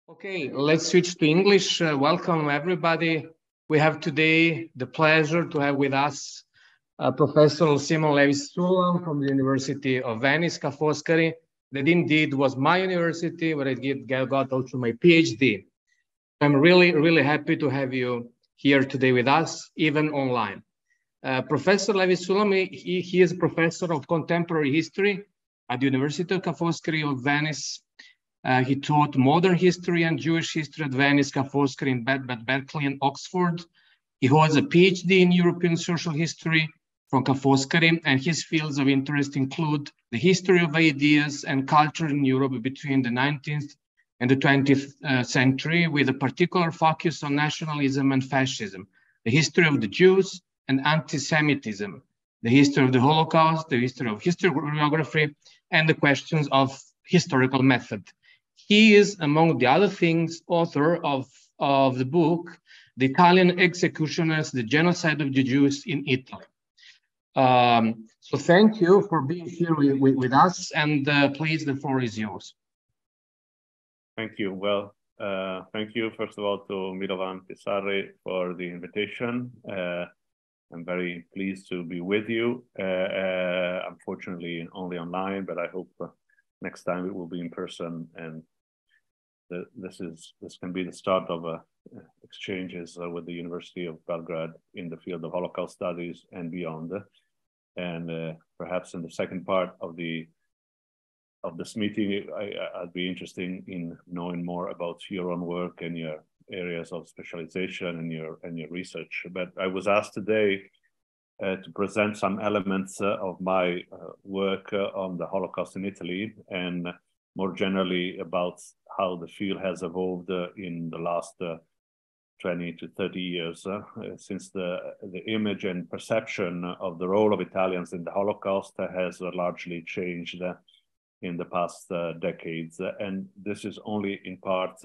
Okay, let's switch to English. Welcome, everybody. We have today the pleasure to have with us Professor Simon Levis Sullam from the University of Venice, Ca' Foscari. That indeed was my university, where I got also my PhD. I'm really happy to have you here today with us, even online. Professor Levis Sullam, he is a professor of contemporary history at the University of Ca' Foscari of Venice. He taught modern history and Jewish history at Venice, Ca' Foscari, in Berkeley, and Oxford. He holds a PhD in European social history from Ca' Foscari, and his fields of interest include the history of ideas and culture in Europe between the 19th and the 20th century, with a particular focus on nationalism and fascism, the history of the Jews and anti-Semitism, the history of the Holocaust, the history of historiography, and the questions of historical method. He is, among the other things, author of the book, The Italian Executioners, the Genocide of the Jews in Italy. So thank you for being here with us, and please, the floor is yours. Thank you. Well, thank you, first of all, to Milovan Pisari for the invitation. I'm very pleased to be with you. Unfortunately, only online, but I hope next time it will be in person, and this can be the start of exchanges with the University of Belgrade in the field of Holocaust studies and beyond. And perhaps in the second part of this meeting, I'd be interested in knowing more about your own work and your areas of specialization and your research. But I was asked today to present some elements of my work on the Holocaust in Italy, and more generally about how the field has evolved in the last 20 to 30 years, since the image and perception of the role of Italians in the Holocaust has largely changed in the past decades. And this is only in part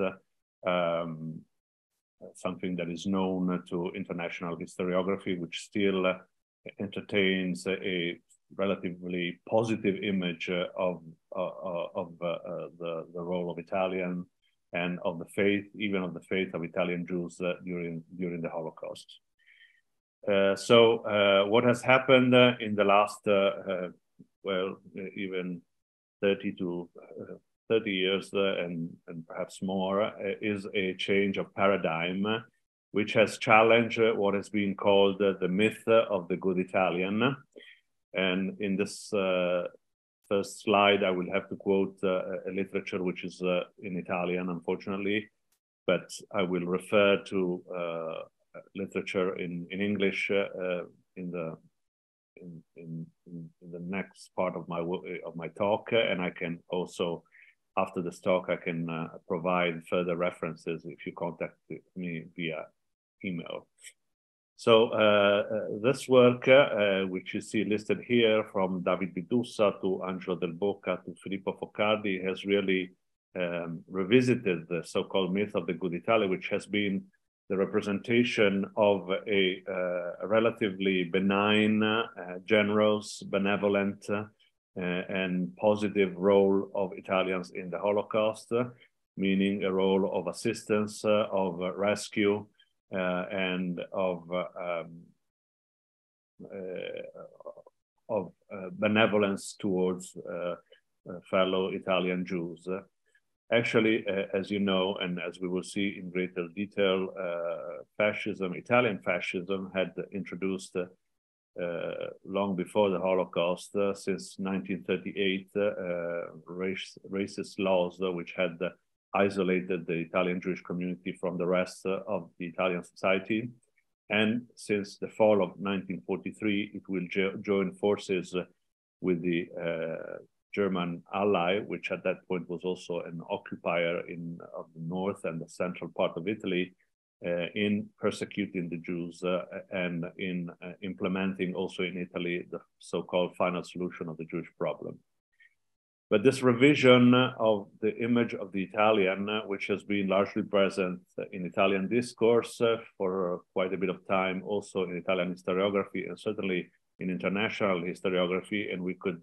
something that is known to international historiography, which still entertains a relatively positive image of the role of Italian and of the faith, even of the faith of Italian Jews during the Holocaust. So what has happened in the last, even 30 years and perhaps more, is a change of paradigm, which has challenged what has been called the myth of the good Italian. And in this first slide, I will have to quote a literature which is in Italian, unfortunately, but I will refer to literature in English in the next part of my talk, and I can also, after this talk, I can provide further references if you contact me via email. So this work, which you see listed here, from David Bidussa to Angelo Del Bocca to Filippo Foccardi, has really revisited the so-called myth of the good Italy, which has been the representation of a relatively benign, generous, benevolent, and positive role of Italians in the Holocaust, meaning a role of assistance, of rescue, and of benevolence towards fellow Italian Jews. Actually, as you know, and as we will see in greater detail, fascism, Italian fascism, had introduced long before the Holocaust, since 1938, racist laws which had isolated the Italian Jewish community from the rest of the Italian society. And since the fall of 1943, it will join forces with the German ally, which at that point was also an occupier of the north and the central part of Italy, in persecuting the Jews and in implementing also in Italy the so-called final solution of the Jewish problem. But this revision of the image of the Italian, which has been largely present in Italian discourse for quite a bit of time, also in Italian historiography and certainly in international historiography, and we could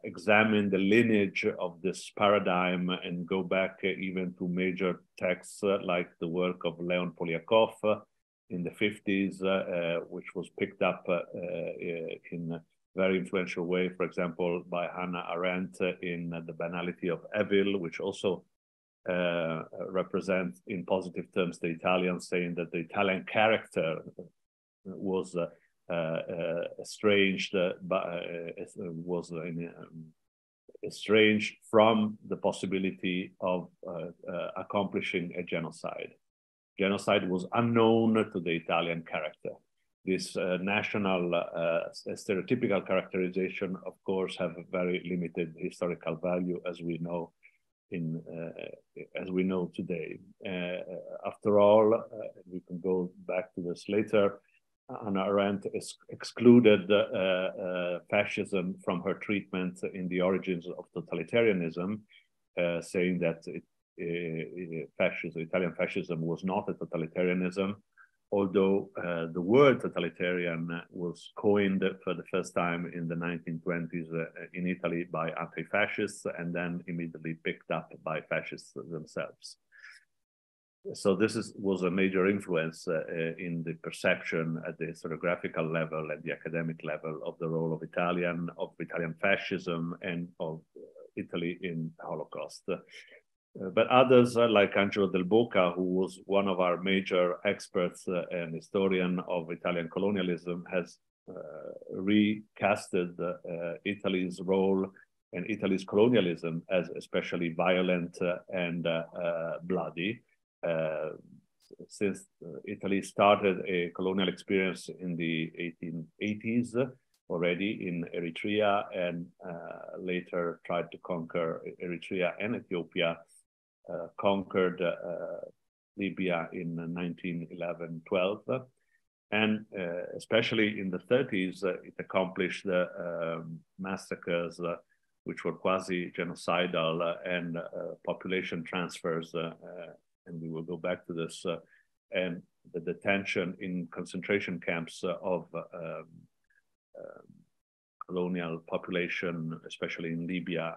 examine the lineage of this paradigm and go back even to major texts like the work of Leon Poliakov in the 50s, which was picked up in a very influential way, for example, by Hannah Arendt in The Banality of Evil, which also represents in positive terms the Italians, saying that the Italian character was estranged from the possibility of accomplishing a genocide. Genocide was unknown to the Italian character. This national stereotypical characterization, of course, have a very limited historical value, as we know today. After all, we can go back to this later. Hannah Arendt excluded fascism from her treatment in The Origins of Totalitarianism, saying that Italian fascism was not a totalitarianism, although the word totalitarian was coined for the first time in the 1920s in Italy by anti-fascists and then immediately picked up by fascists themselves. So this was a major influence in the perception at the historiographical level, at the academic level, of the role of Italian fascism and of Italy in the Holocaust. But others, like Angelo Del Boca, who was one of our major experts and historian of Italian colonialism, has recasted Italy's role and Italy's colonialism as especially violent and bloody. Since Italy started a colonial experience in the 1880s already in Eritrea and later tried to conquer Eritrea and Ethiopia, conquered Libya in 1911-12, and especially in the 30s, it accomplished massacres which were quasi-genocidal and population transfers, and we will go back to this, and the detention in concentration camps of colonial population, especially in Libya.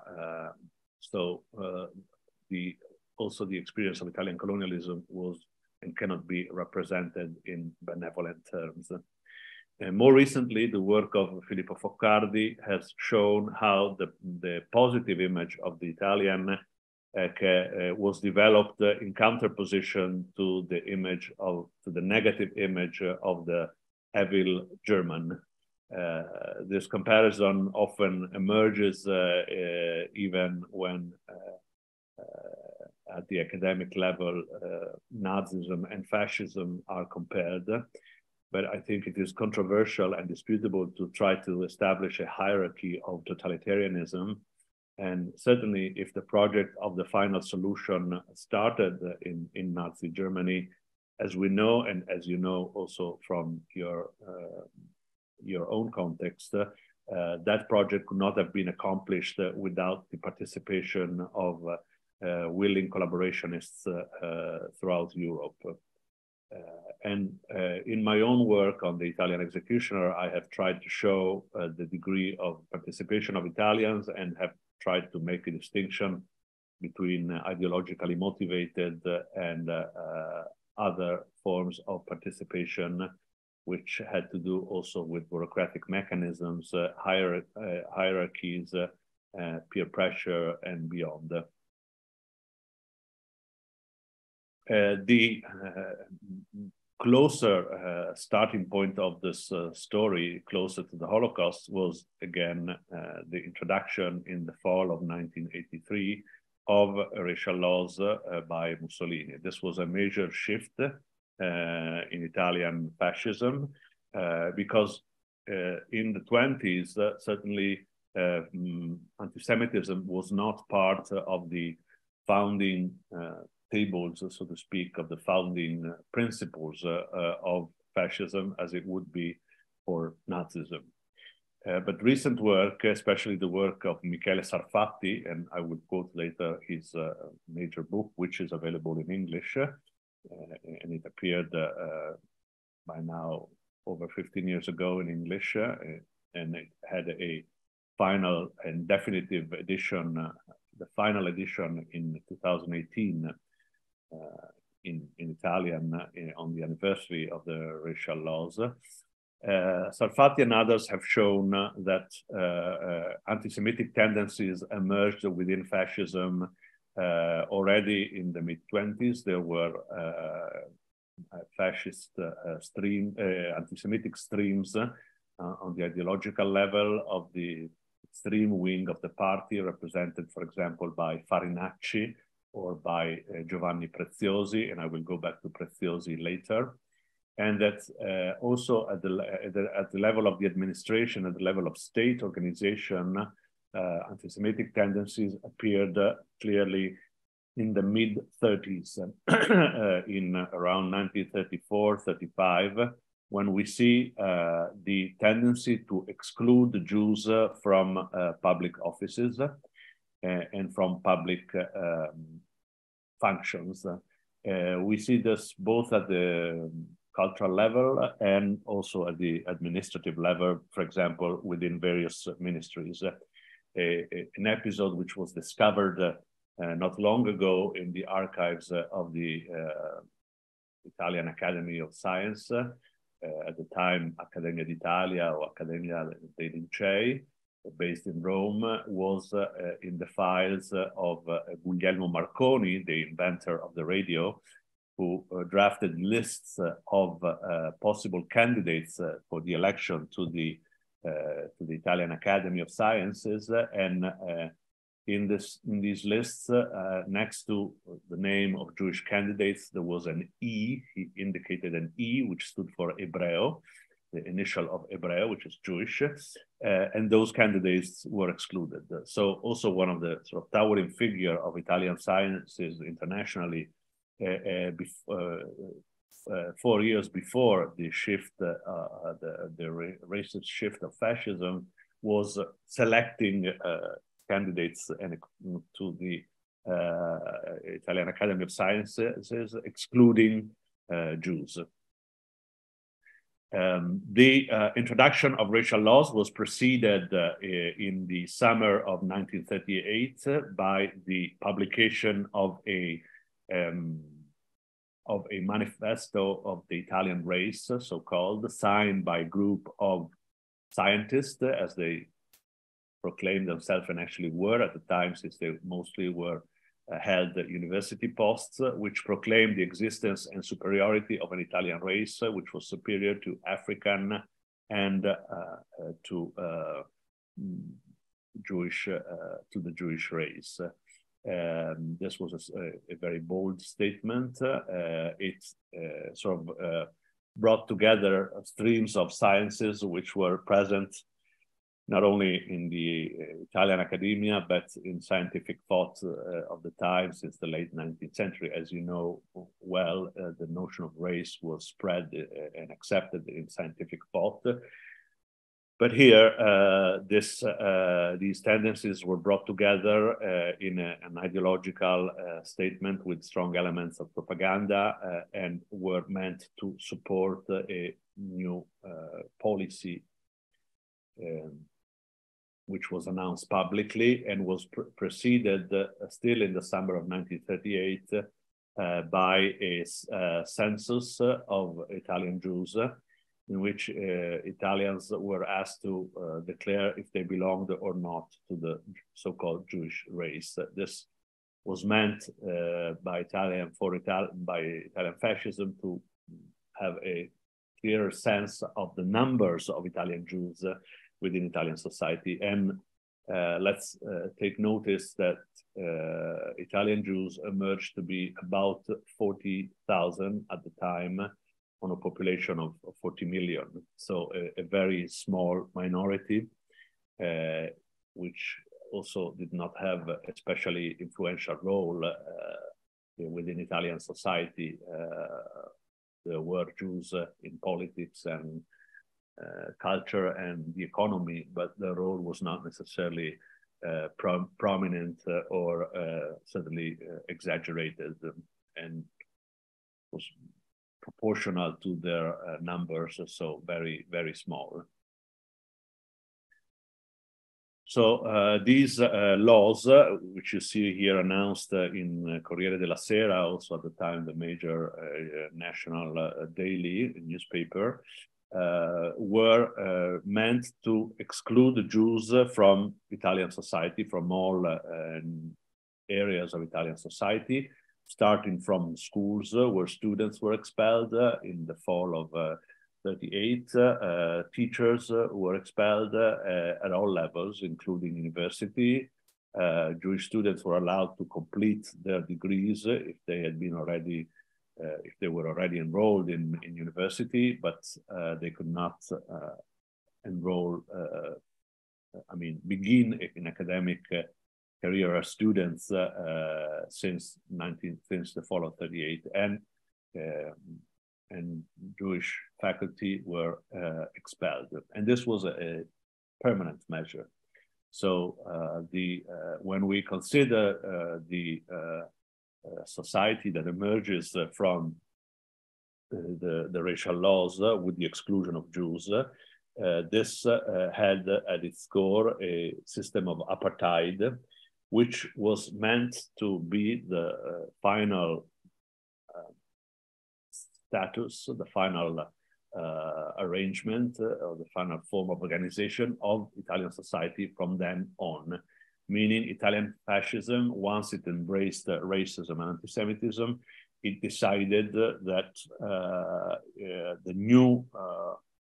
Also the experience of Italian colonialism was and cannot be represented in benevolent terms. And more recently, the work of Filippo Foccardi has shown how the positive image of the Italian was developed in counterposition to the negative image of the evil German. This comparison often emerges even when at the academic level, Nazism and fascism are compared. But I think it is controversial and disputable to try to establish a hierarchy of totalitarianism. And certainly if the project of the final solution started in Nazi Germany, as we know, and as you know also from your own context, that project could not have been accomplished without the participation of willing collaborationists throughout Europe. In my own work on the Italian executioner, I have tried to show the degree of participation of Italians and have tried to make a distinction between ideologically motivated and other forms of participation, which had to do also with bureaucratic mechanisms, hierarchies, peer pressure, and beyond. The closer starting point of this story, closer to the Holocaust, was again the introduction in the fall of 1983 of racial laws by Mussolini. This was a major shift in Italian fascism because in the 20s, certainly anti-Semitism was not part of the founding tables, so to speak, of the founding principles of fascism as it would be for Nazism. But recent work, especially the work of Michele Sarfatti, and I will quote later his major book, which is available in English, and it appeared by now over 15 years ago in English, and it had a final and definitive edition, the final edition in 2018 in Italian on the anniversary of the racial laws. Sarfati and others have shown that anti-Semitic tendencies emerged within fascism already in the mid-20s. There were fascist anti-Semitic streams on the ideological level of the extreme wing of the party, represented, for example, by Farinacci or by Giovanni Preziosi, and I will go back to Preziosi later. And that also at the level of the administration, at the level of state organization, anti-Semitic tendencies appeared clearly in the mid-30s, in around 1934-35, when we see the tendency to exclude the Jews from public offices and from public functions. We see this both at the cultural level and also at the administrative level, for example, within various ministries. An episode which was discovered not long ago in the archives of the Italian Academy of Science, at the time Accademia d'Italia or Accademia dei Lincei, based in Rome, was in the files of Guglielmo Marconi, the inventor of the radio, who drafted lists of possible candidates for the election to the Italian Academy of Sciences, and in these lists, next to the name of Jewish candidates, there was an E. He indicated an E, which stood for Ebreo, the initial of Ebreo, which is Jewish, and those candidates were excluded. So also one of the sort of towering figure of Italian sciences internationally, 4 years before the shift, the racist shift of fascism, was selecting candidates and to the Italian Academy of Sciences, excluding Jews. The introduction of racial laws was preceded in the summer of 1938 by the publication of a manifesto of the Italian race, so-called, signed by a group of scientists, as they proclaimed themselves and actually were at the time, since they mostly were held at university posts, which proclaimed the existence and superiority of an Italian race, which was superior to African and to the Jewish race. This was a very bold statement. It sort of brought together streams of sciences which were present not only in the Italian academia, but in scientific thought of the time since the late 19th century. As you know well, the notion of race was spread and accepted in scientific thought. But here, these tendencies were brought together in an ideological statement with strong elements of propaganda and were meant to support a new policy which was announced publicly and was preceded still in the summer of 1938 by a census of Italian Jews, in which Italians were asked to declare if they belonged or not to the so-called Jewish race. This was meant by Italian fascism to have a clearer sense of the numbers of Italian Jews within Italian society. And let's take notice that Italian Jews emerged to be about 40,000 at the time on a population of 40 million. So a very small minority, which also did not have a especially influential role within Italian society. There were Jews in politics and culture and the economy, but the role was not necessarily prominent or certainly exaggerated, and was proportional to their numbers, so very, very small. So these laws, which you see here announced in Corriere della Sera, also at the time the major national daily newspaper, were meant to exclude the Jews from Italian society, from all areas of Italian society, starting from schools where students were expelled in the fall of 38, teachers were expelled at all levels, including university. Jewish students were allowed to complete their degrees if they had been already, if they were already enrolled in university, but they could not enroll, begin an academic career as students since the fall of 38, and Jewish faculty were expelled. And this was a permanent measure. So when we consider the society that emerges from the racial laws with the exclusion of Jews, this had at its core a system of apartheid, which was meant to be the final status, the final arrangement, or the final form of organization of Italian society from then on. Meaning Italian fascism, once it embraced racism and anti-Semitism, it decided that the new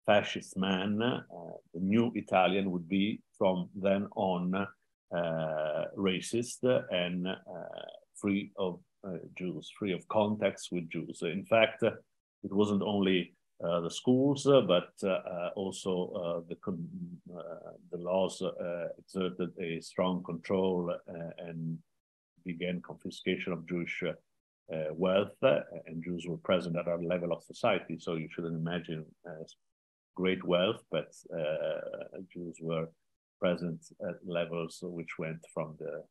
fascist man, the new Italian, would be from then on racist and free of Jews, free of contacts with Jews. In fact, it wasn't only the schools, but also the laws exerted a strong control and began confiscation of Jewish wealth, and Jews were present at our level of society. So you shouldn't imagine great wealth, but Jews were present at levels which went from the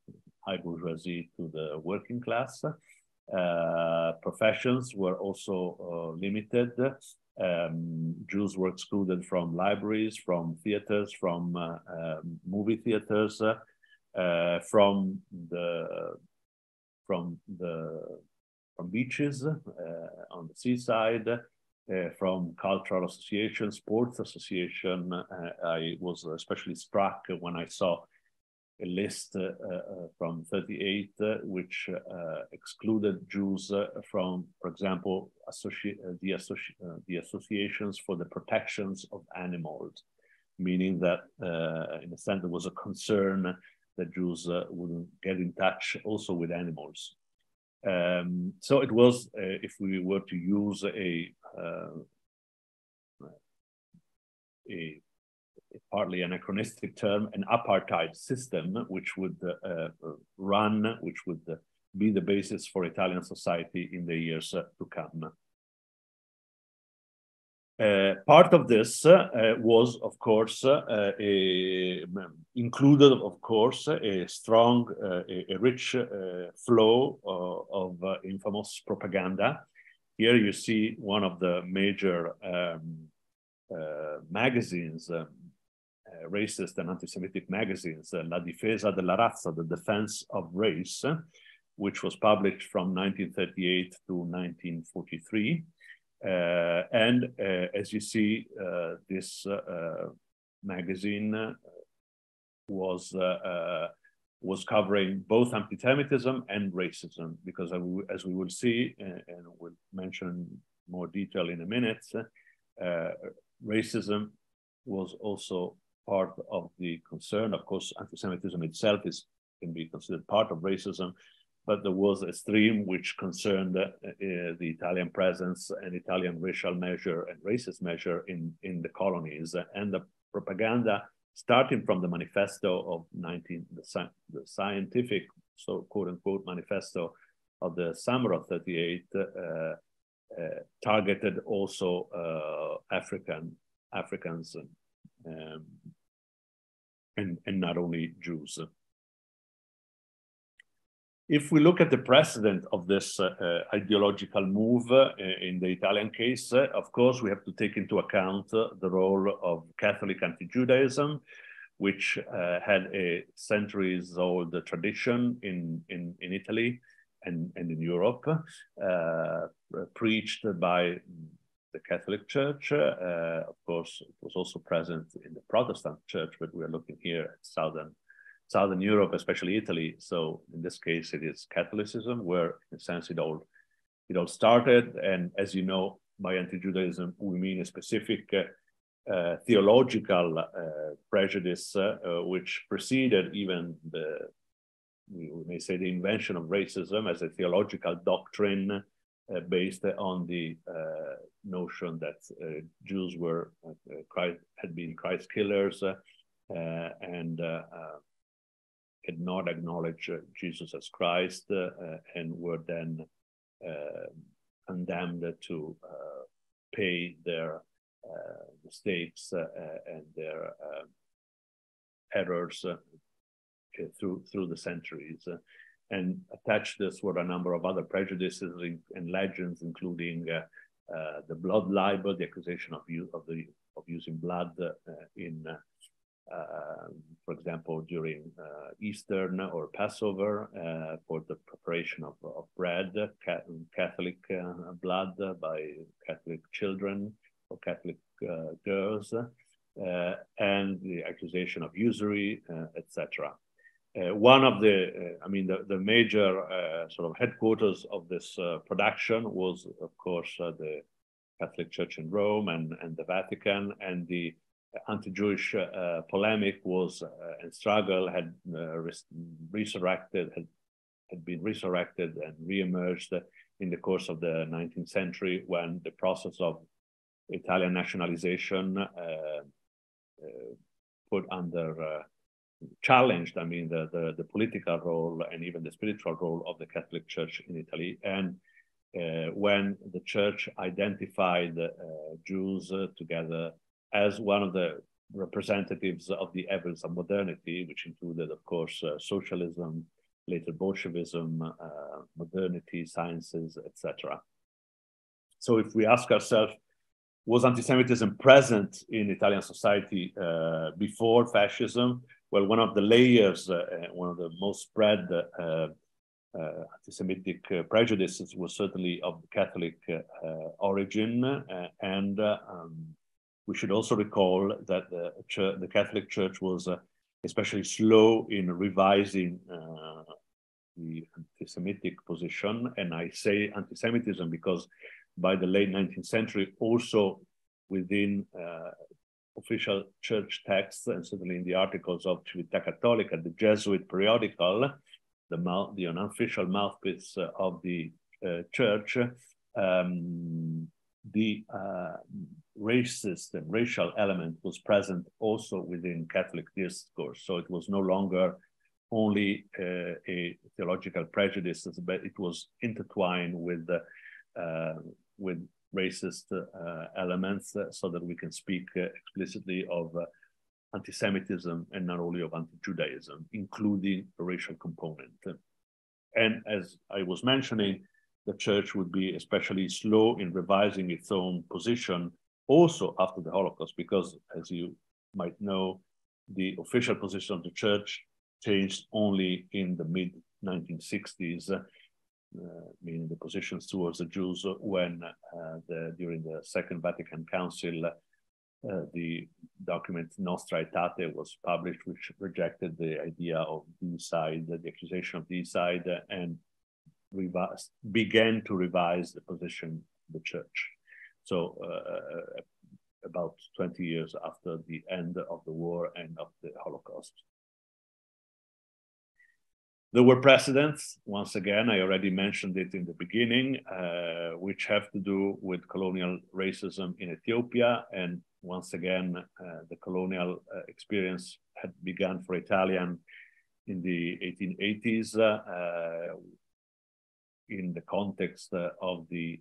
high bourgeoisie to the working class. Professions were also limited. Jews were excluded from libraries, from theaters, from movie theaters, from beaches on the seaside, from cultural associations, sports association. I was especially struck when I saw a list from 38 which excluded Jews from, for example, the associations for the protections of animals, meaning that in a sense there was a concern that Jews wouldn't get in touch also with animals. So it was, if we were to use a partly anachronistic term, an apartheid system, which would which would be the basis for Italian society in the years to come. Part of this was, of course, included, of course, a strong, a rich flow of infamous propaganda. Here you see one of the major magazines, racist and anti-Semitic magazines, La Difesa della Razza, the Defense of Race, which was published from 1938 to 1943. And as you see, this magazine was covering both anti-Semitism and racism, because as we will see, and we'll mention more detail in a minute, racism was also part of the concern. Of course, anti-Semitism itself can be considered part of racism, but there was a stream which concerned the Italian presence and Italian racial measure and racist measure in the colonies. And the propaganda, starting from the manifesto of the scientific, so quote unquote, manifesto of the summer of 38, targeted also Africans and not only Jews. If we look at the precedent of this ideological move in the Italian case, of course, we have to take into account the role of Catholic anti-Judaism, which had a centuries-old tradition in Italy and in Europe, preached by the Catholic Church. Of course, it was also present in the Protestant Church, but we are looking here at Southern Europe, especially Italy. So in this case, it is Catholicism, where in a sense it all started. And as you know, by anti-Judaism, we mean a specific theological prejudice, which preceded even we may say, the invention of racism as a theological doctrine based on the notion that Jews were had been Christ killers and had not acknowledged Jesus as Christ and were then condemned to pay their mistakes and their errors through the centuries. And attached this were a number of other prejudices and legends, including the blood libel, the accusation of using blood for example, during Easter or Passover for the preparation of bread, Catholic blood by Catholic children or Catholic girls, and the accusation of usury, etc. One of the major sort of headquarters of this production was, of course, the Catholic Church in Rome and the Vatican, and the anti-Jewish polemic was and struggle had been resurrected and re-emerged in the course of the 19th century, when the process of Italian nationalization put under challenged, the political role and even the spiritual role of the Catholic Church in Italy. And when the Church identified Jews together as one of the representatives of the evils of modernity, which included, of course, socialism, later Bolshevism, modernity, sciences, etc. So if we ask ourselves, was anti-Semitism present in Italian society before fascism? Well, one of the layers, one of the most spread anti-Semitic prejudices was certainly of Catholic origin, and we should also recall that the Catholic Church was especially slow in revising the anti-Semitic position. And I say anti-Semitism because by the late 19th century, also within official church texts, and certainly in the articles of Civiltà Cattolica, the Jesuit periodical, the unofficial mouthpiece of the church, the racist and racial element was present also within Catholic discourse. So it was no longer only a theological prejudice, but it was intertwined with racist elements, so that we can speak explicitly of anti-Semitism and not only of anti-Judaism, including a racial component. And as I was mentioning, the Church would be especially slow in revising its own position also after the Holocaust, because as you might know, the official position of the Church changed only in the mid-1960s, meaning the positions towards the Jews, when during the Second Vatican Council, the document Nostra Aetate was published, which rejected the idea of deicide, the accusation of deicide, and began to revise the position of the Church. So about 20 years after the end of the war and of the Holocaust. There were precedents, once again, I already mentioned it in the beginning, which have to do with colonial racism in Ethiopia. And once again, the colonial experience had begun for Italian in the 1880s in the context of the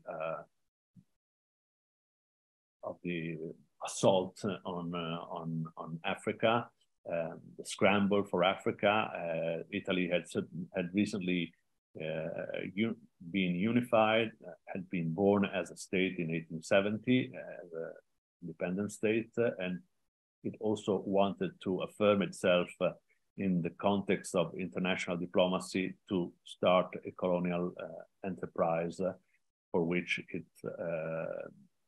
assault on Africa. The scramble for Africa. Italy had recently been unified, had been born as a state in 1870, as an independent state, and it also wanted to affirm itself in the context of international diplomacy to start a colonial enterprise for which it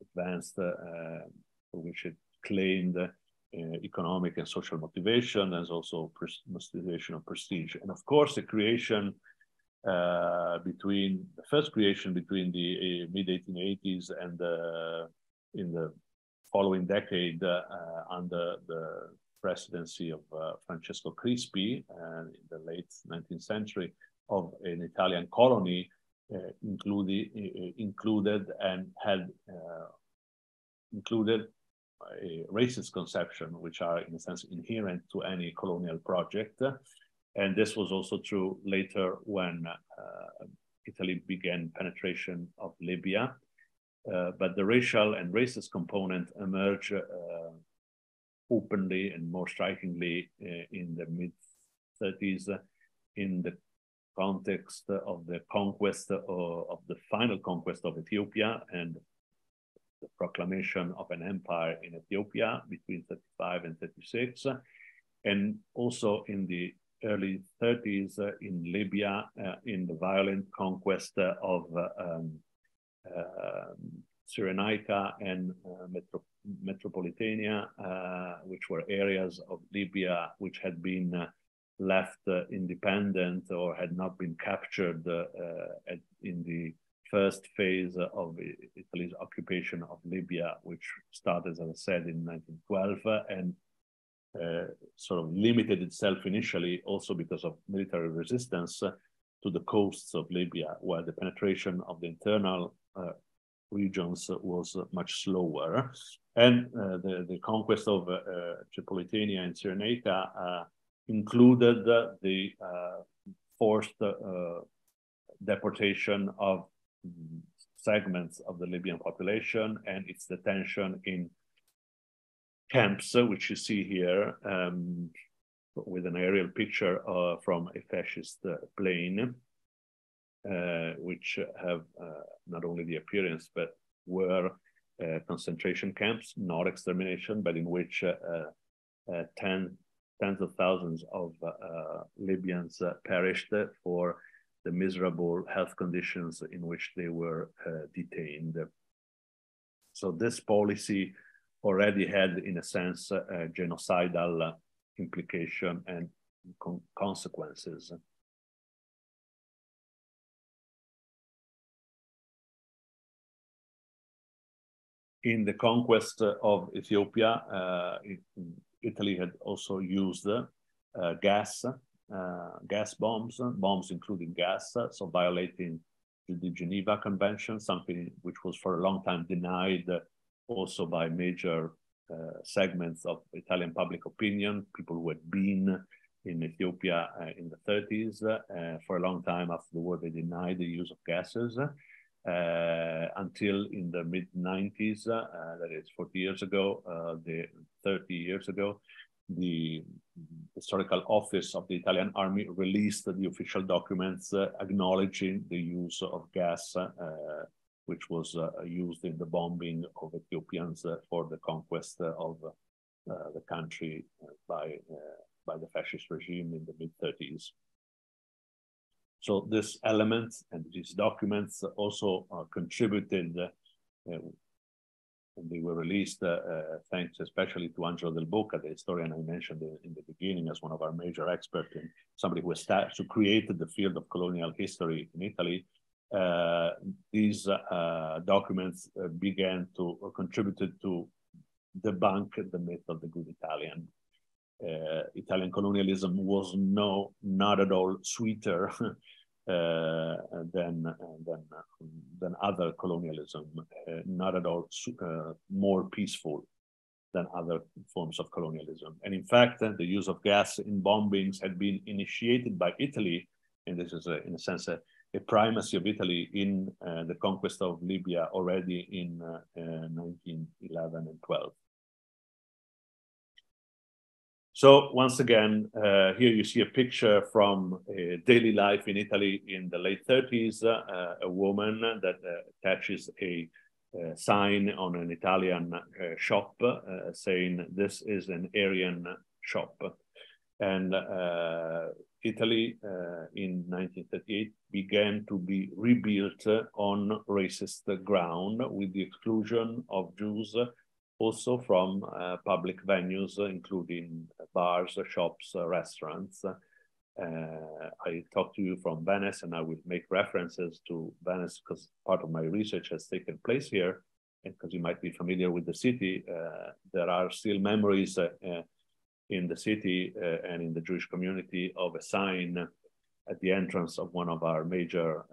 advanced, for which it claimed economic and social motivation, as also motivation of prestige. And of course, the creation between the first creation between the mid-1880s and in the following decade under the presidency of Francesco Crispi in the late 19th century of an Italian colony included and had included a racist conception, which are in a sense inherent to any colonial project. And this was also true later when Italy began penetration of Libya. But the racial and racist component emerged openly and more strikingly in the mid-30s in the context of the conquest of the final conquest of Ethiopia and the proclamation of an empire in Ethiopia between 35 and 36, and also in the early 30s in Libya in the violent conquest of Cyrenaica and Metropolitania, which were areas of Libya which had been left independent or had not been captured in the first phase of Italy's occupation of Libya, which started, as I said, in 1912 and sort of limited itself initially also because of military resistance to the coasts of Libya, where the penetration of the internal regions was much slower. And the conquest of Tripolitania and Cyrenaica included the forced deportation of segments of the Libyan population and its detention in camps, which you see here with an aerial picture from a fascist plane, which have not only the appearance, but were concentration camps, not extermination, but in which tens of thousands of Libyans perished for the miserable health conditions in which they were detained. So this policy already had, in a sense, a genocidal implication and consequences. In the conquest of Ethiopia, Italy had also used gas bombs including gas, so violating the Geneva Convention, something which was for a long time denied also by major segments of Italian public opinion, people who had been in Ethiopia in the 30s. For a long time after the war, they denied the use of gases until in the mid-90s, that is 40 years ago, 30 years ago, the historical office of the Italian army released the official documents acknowledging the use of gas, which was used in the bombing of Ethiopians for the conquest of the country by the fascist regime in the mid-30s. So this element and these documents also contributed, and they were released thanks especially to Angelo Del Bocca, the historian I mentioned in the beginning as one of our major experts and somebody who created the field of colonial history in Italy. These documents began to contribute to debunk the myth of the good Italian. Italian colonialism was not at all sweeter than other colonialism, not at all more peaceful than other forms of colonialism. And in fact, the use of gas in bombings had been initiated by Italy, and this is in a sense a primacy of Italy in the conquest of Libya already in 1911 and 12. So once again, here you see a picture from daily life in Italy in the late 30s, a woman that attaches a sign on an Italian shop saying this is an Aryan shop. And Italy in 1938 began to be rebuilt on racist ground with the exclusion of Jews also from public venues, including bars, shops, restaurants. I talked to you from Venice, and I will make references to Venice because part of my research has taken place here. And because you might be familiar with the city, there are still memories in the city and in the Jewish community of a sign at the entrance of one of our major,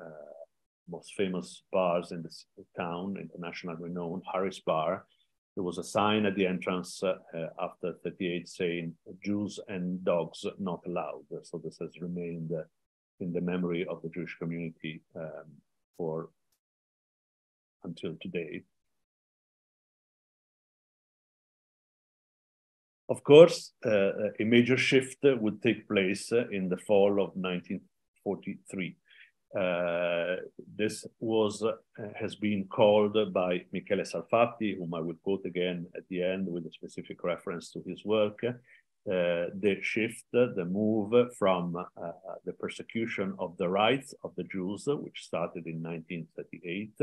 most famous bars in the town, international renowned Harris Bar. There was a sign at the entrance after 38 saying Jews and dogs not allowed. So this has remained in the memory of the Jewish community until today. Of course, a major shift would take place in the fall of 1943. This has been called by Michele Salfatti, whom I will quote again at the end with a specific reference to his work, the shift, the move from the persecution of the rights of the Jews, which started in 1938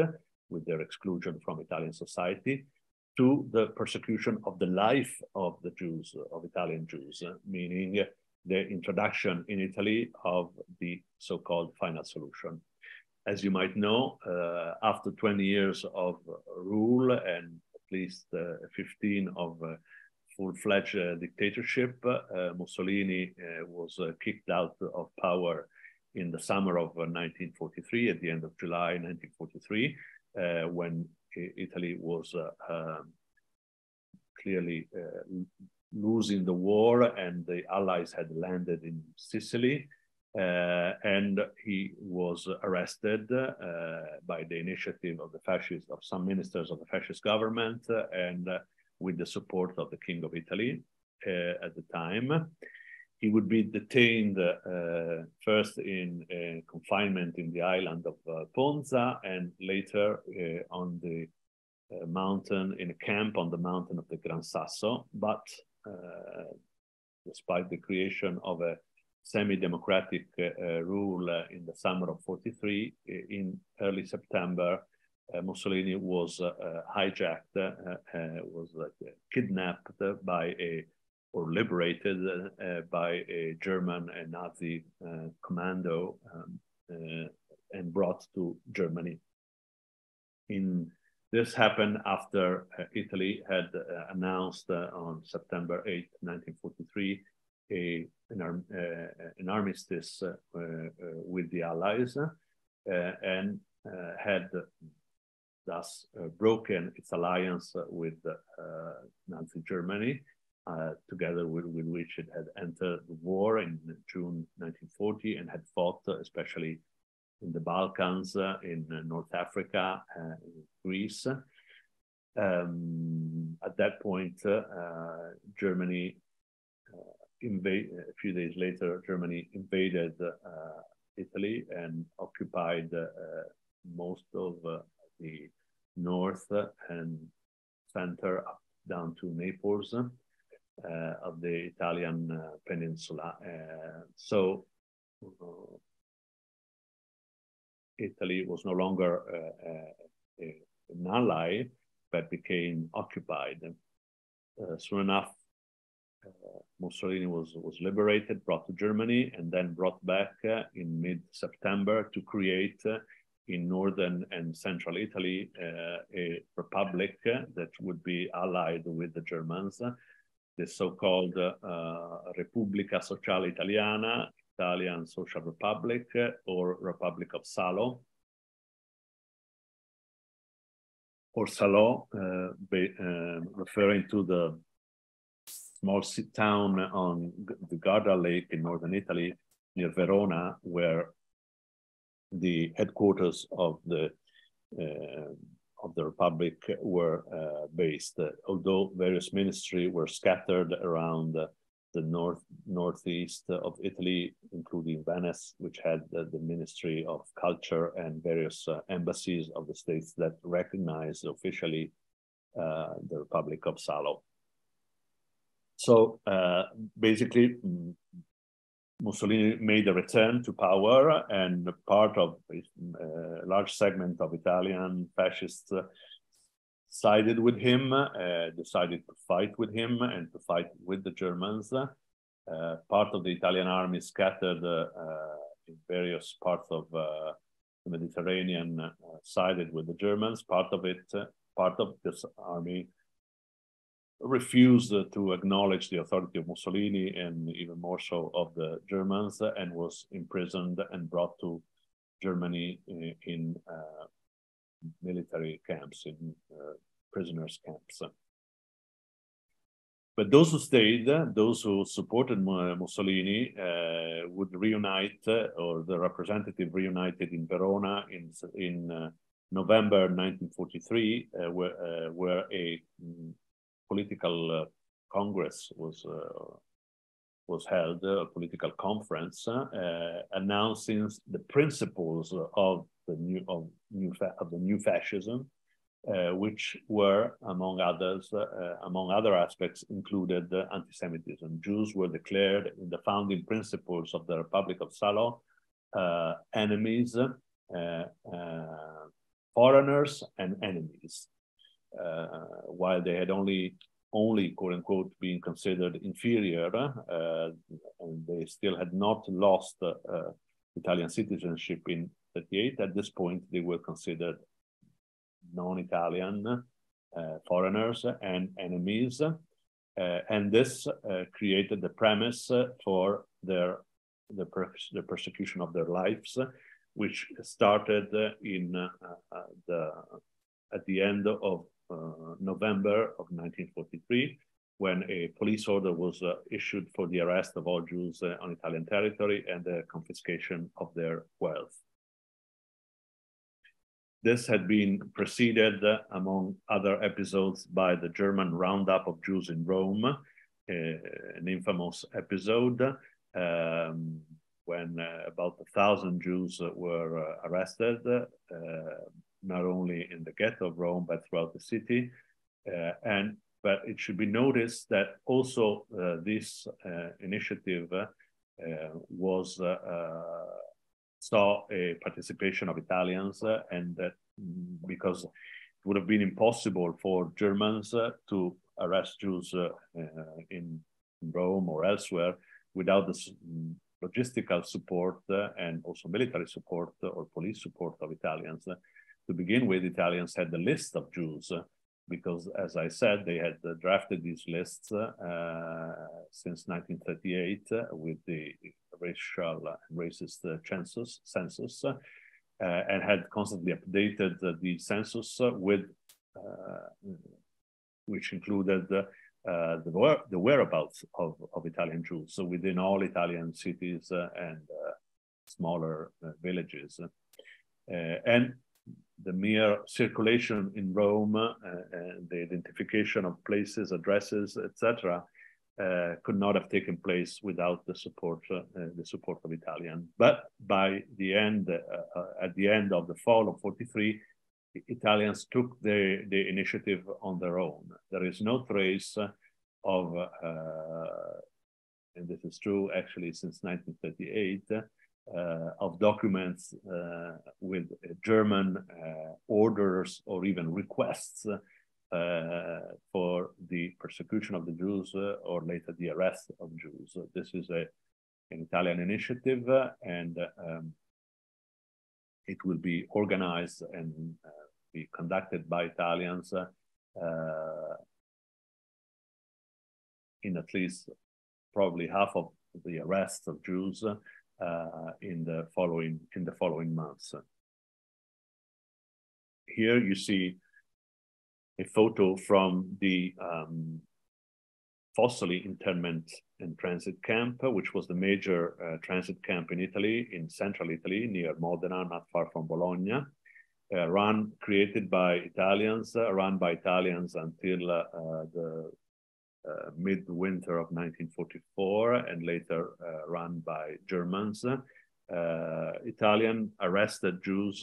with their exclusion from Italian society, to the persecution of the life of the Jews, of Italian Jews, meaning the introduction in Italy of the so-called final solution. As you might know, after 20 years of rule and at least 15 of full-fledged dictatorship, Mussolini was kicked out of power in the summer of 1943, at the end of July 1943, when Italy was clearly losing the war and the Allies had landed in Sicily. And he was arrested by the initiative of the fascists, of some ministers of the fascist government, and with the support of the King of Italy at the time. He would be detained first in confinement in the island of Ponza, and later on the mountain, in a camp on the mountain of the Gran Sasso. But despite the creation of a semi-democratic rule in the summer of 43, in early September, Mussolini was hijacked, was kidnapped by or liberated by a German and Nazi commando and brought to Germany. This happened after Italy had announced on September 8, 1943, an armistice with the Allies and had thus broken its alliance with Nazi Germany, together with which it had entered the war in June 1940 and had fought especially in the Balkans, in North Africa, in Greece. At that point, Germany a few days later, Germany invaded Italy and occupied most of the north and center up down to Naples of the Italian peninsula. So Italy was no longer an ally, but became occupied. Soon enough, Mussolini was liberated, brought to Germany, and then brought back in mid-September to create in northern and central Italy a republic that would be allied with the Germans, the so-called Repubblica Sociale Italiana, Italian Social Republic, or Republic of Salo, or Salò, referring to the small town on the Garda Lake in northern Italy, near Verona, where the headquarters of the Republic were based. Although various ministries were scattered around the northeast of Italy, including Venice, which had the Ministry of Culture and various embassies of the states that recognized officially the Republic of Salo. So basically, Mussolini made a return to power, and part of a large segment of Italian fascists sided with him, decided to fight with him and to fight with the Germans. Part of the Italian army scattered in various parts of the Mediterranean, sided with the Germans. Part of this army refused to acknowledge the authority of Mussolini, and even more so of the Germans, and was imprisoned and brought to Germany in military camps, in prisoners' camps. But those who stayed, those who supported Mussolini, would reunite, or the representative reunited in Verona in November 1943, where a political congress was held, a political conference, announcing the principles of the new fascism, which were, among other aspects, included anti-Semitism. Jews were declared in the founding principles of the Republic of Salo enemies, foreigners, and enemies. While they had only quote unquote been considered inferior, and they still had not lost Italian citizenship in 1938. At this point, they were considered non-Italian, foreigners, and enemies, and this created the premise for the persecution of their lives, which started at the end of November of 1943, when a police order was issued for the arrest of all Jews on Italian territory and the confiscation of their wealth. This had been preceded, among other episodes, by the German roundup of Jews in Rome, an infamous episode when about 1,000 Jews were arrested, not only in the ghetto of Rome, but throughout the city. But it should be noticed that also this initiative saw a participation of Italians, and that because it would have been impossible for Germans to arrest Jews in Rome or elsewhere without the logistical support and also military support or police support of Italians. To begin with, Italians had the list of Jews because, as I said, they had drafted these lists since 1938 with the racial and racist census, and had constantly updated the census with, which included the whereabouts of Italian Jews, so within all Italian cities and smaller villages. And the mere circulation in Rome and the identification of places, addresses, etc., could not have taken place without the support of Italian. But by the end, at the end of the fall of 43, Italians took the initiative on their own. There is no trace of, and this is true actually since 1938, of documents with German orders or even requests for the persecution of the Jews or later the arrest of Jews. This is an Italian initiative, and it will be organized and be conducted by Italians in at least probably half of the arrests of Jews in the following months. Here you see a photo from the Fossoli internment and transit camp, which was the major transit camp in Italy, in central Italy, near Modena, not far from Bologna, created by Italians, run by Italians until the mid-winter of 1944, and later run by Germans. Italian arrested Jews,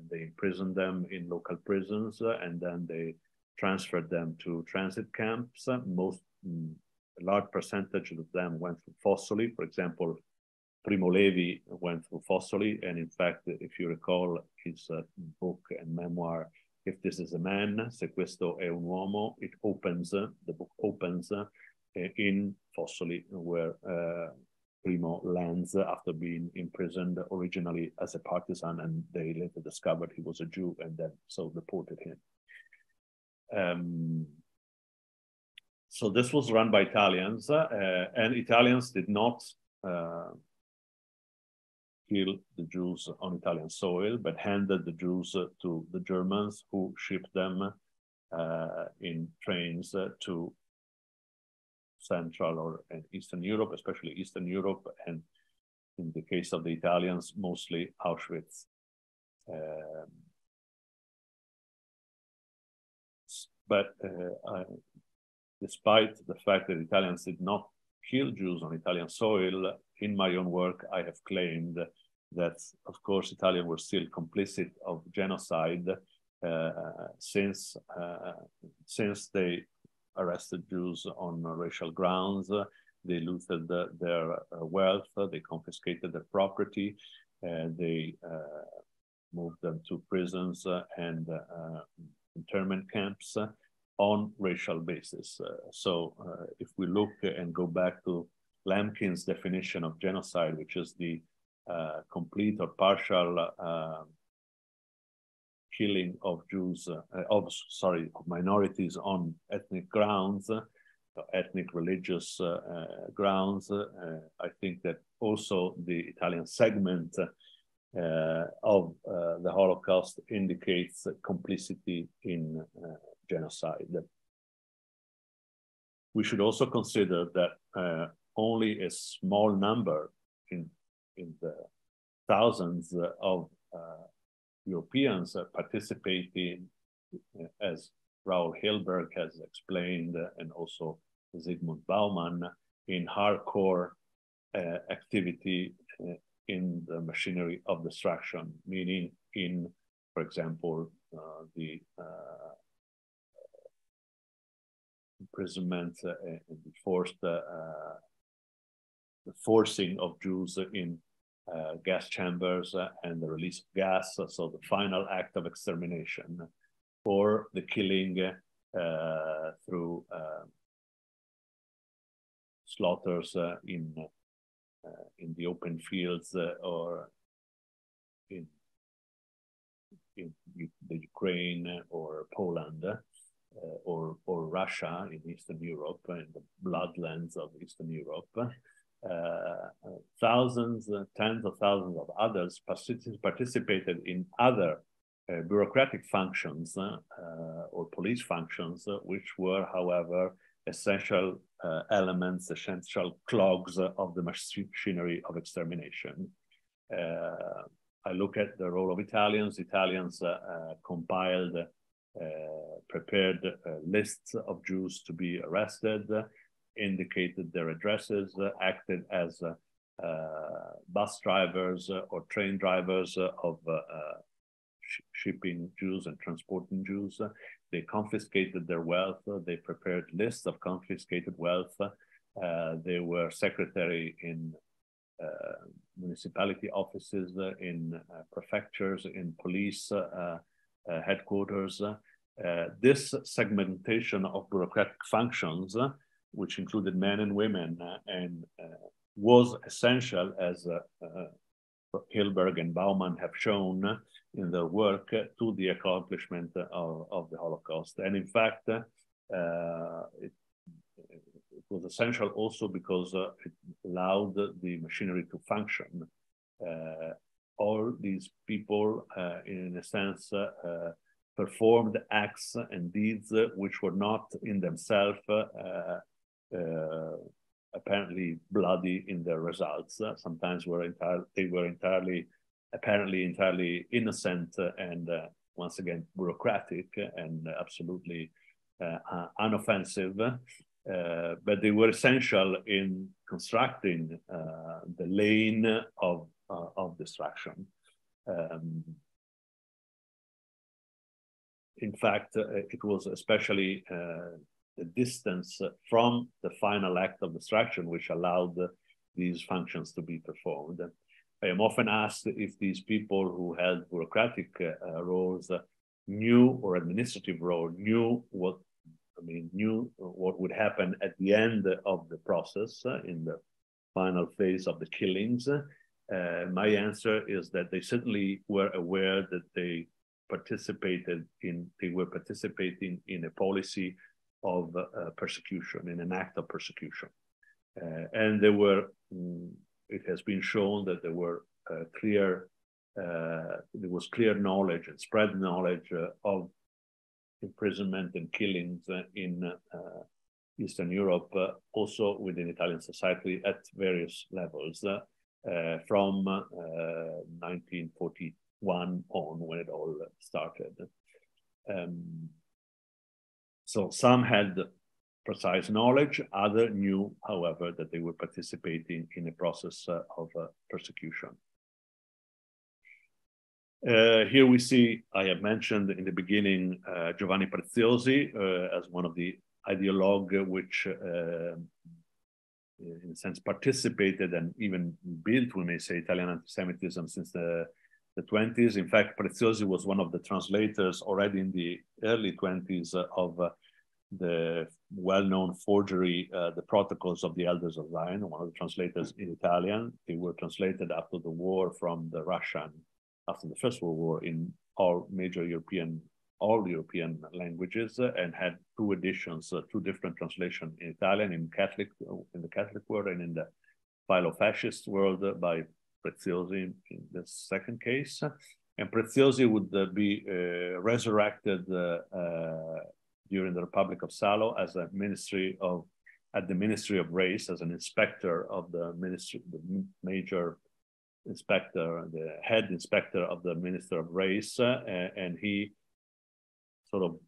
they imprisoned them in local prisons, and then they transferred them to transit camps. A large percentage of them went through Fossoli. For example, Primo Levi went through Fossoli, and in fact, if you recall his book and memoir, If This Is a Man, Se Questo È un Uomo, the book opens in Fossoli, where Primo lands after being imprisoned originally as a partisan, and they later discovered he was a Jew and then so deported him. So this was run by Italians, and Italians did not kill the Jews on Italian soil, but handed the Jews to the Germans, who shipped them in trains to Central or Eastern Europe, especially Eastern Europe, and in the case of the Italians, mostly Auschwitz. Despite the fact that Italians did not kill Jews on Italian soil, in my own work, I have claimed that, of course, Italians were still complicit of genocide since they arrested Jews on racial grounds. They looted their wealth, they confiscated their property, they moved them to prisons and internment camps on racial basis. If we look and go back to Lemkin's definition of genocide, which is the complete or partial killing of Jews, of minorities on ethnic grounds, ethnic religious grounds. I think that also the Italian segment of the Holocaust indicates complicity in genocide. We should also consider that only a small number in the thousands of Europeans participating, as Raoul Hilberg has explained, and also Zygmunt Bauman, in hardcore activity in the machinery of destruction, meaning in, for example, the imprisonment and the forcing of Jews in gas chambers and the release of gas, so the final act of extermination, or the killing through slaughters in the open fields or in the Ukraine or Poland or Russia in Eastern Europe, in the bloodlands of Eastern Europe. Thousands, tens of thousands of others participated in other bureaucratic functions or police functions, which were, however, essential elements, essential clogs of the machinery of extermination. I look at the role of Italians. Italians compiled, prepared lists of Jews to be arrested, indicated their addresses, acted as bus drivers or train drivers of shipping Jews and transporting Jews. They confiscated their wealth. They prepared lists of confiscated wealth. They were secretary in municipality offices, in prefectures, in police headquarters. This segmentation of bureaucratic functions, which included men and women, and was essential, as Hilberg and Bauman have shown in their work, to the accomplishment of the Holocaust. And in fact, it was essential also because it allowed the machinery to function. All these people, in a sense, performed acts and deeds which were not in themselves apparently bloody in their results. Sometimes they were apparently entirely innocent and once again bureaucratic and absolutely unoffensive. but they were essential in constructing the lane of destruction. In fact, it was especially the distance from the final act of destruction which allowed these functions to be performed. I am often asked if these people who held bureaucratic roles knew, or administrative role, knew what would happen at the end of the process, in the final phase of the killings. My answer is that they certainly were aware that they were participating in a policy of persecution, in an act of persecution. And there were, it has been shown that there were there was clear knowledge and spread knowledge of imprisonment and killings in Eastern Europe, also within Italian society at various levels, from 1941 on, when it all started. So some had precise knowledge, others knew, however, that they were participating in a process of persecution. Here we see, I have mentioned in the beginning, Giovanni Preziosi as one of the ideologues which, in a sense, participated and even built, we may say, Italian anti-Semitism since the 20s. In fact, Preziosi was one of the translators already in the early 20s of the well-known forgery, the Protocols of the Elders of Zion, one of the translators in Italian. They were translated after the war from the Russian, after the First World War, in all European languages, and had two editions, two different translations in Italian, in the Catholic world and in the philo-fascist world by Preziosi in the second case. And Preziosi would be resurrected during the Republic of Salo as at the Ministry of Race, as an inspector of the ministry, the major inspector, the head inspector of the Minister of Race, and he sort of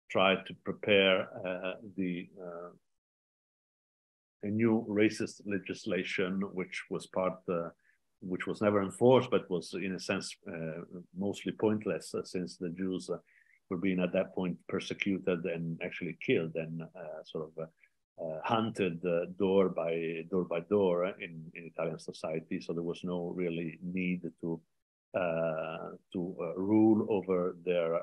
tried to prepare a new racist legislation, which was never enforced, but was in a sense mostly pointless, since the Jews were being at that point persecuted and actually killed and hunted door by door in Italian society. So there was no really need to rule over their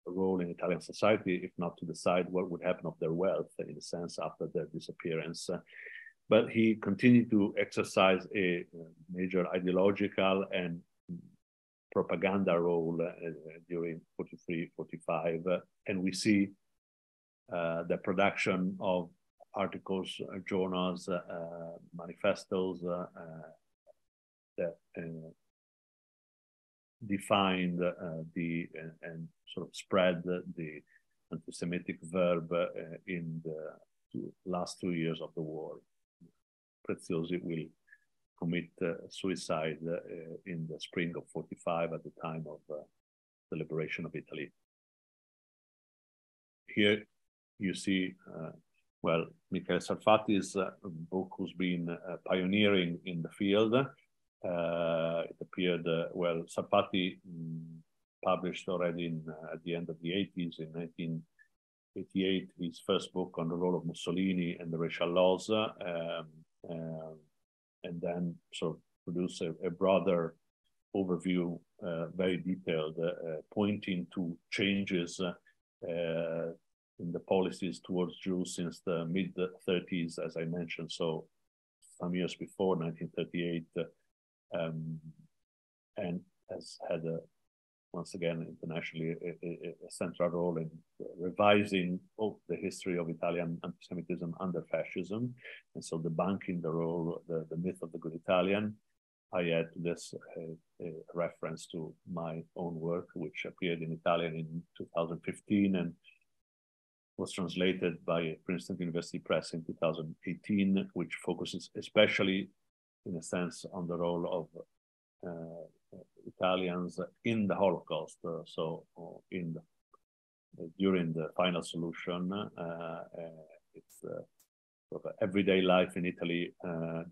role in Italian society, if not to decide what would happen of their wealth, in a sense, after their disappearance. But he continued to exercise a major ideological and propaganda role during 43, 45. And we see the production of articles, journals, manifestos that defined and sort of spread the anti-Semitic verb in the last 2 years of the war. Preziosi will commit suicide in the spring of 45 at the time of the liberation of Italy. Here you see, well, Michele Sarfati's book, who's been pioneering in the field. It appeared, well, Sarfati published already at the end of the 80s, in 1988, his first book on the role of Mussolini and the racial laws, and then sort of produced a broader overview, very detailed, pointing to changes in the policies towards Jews since the mid-30s, as I mentioned, so some years before 1938, and has had, once again, internationally, a central role in revising the history of Italian anti-Semitism under fascism, and so debunking the role, the myth of the good Italian. I add to this a reference to my own work, which appeared in Italian in 2015 and was translated by Princeton University Press in 2018, which focuses especially, in a sense, on the role of Italians in the Holocaust, during the final solution, its sort of everyday life in Italy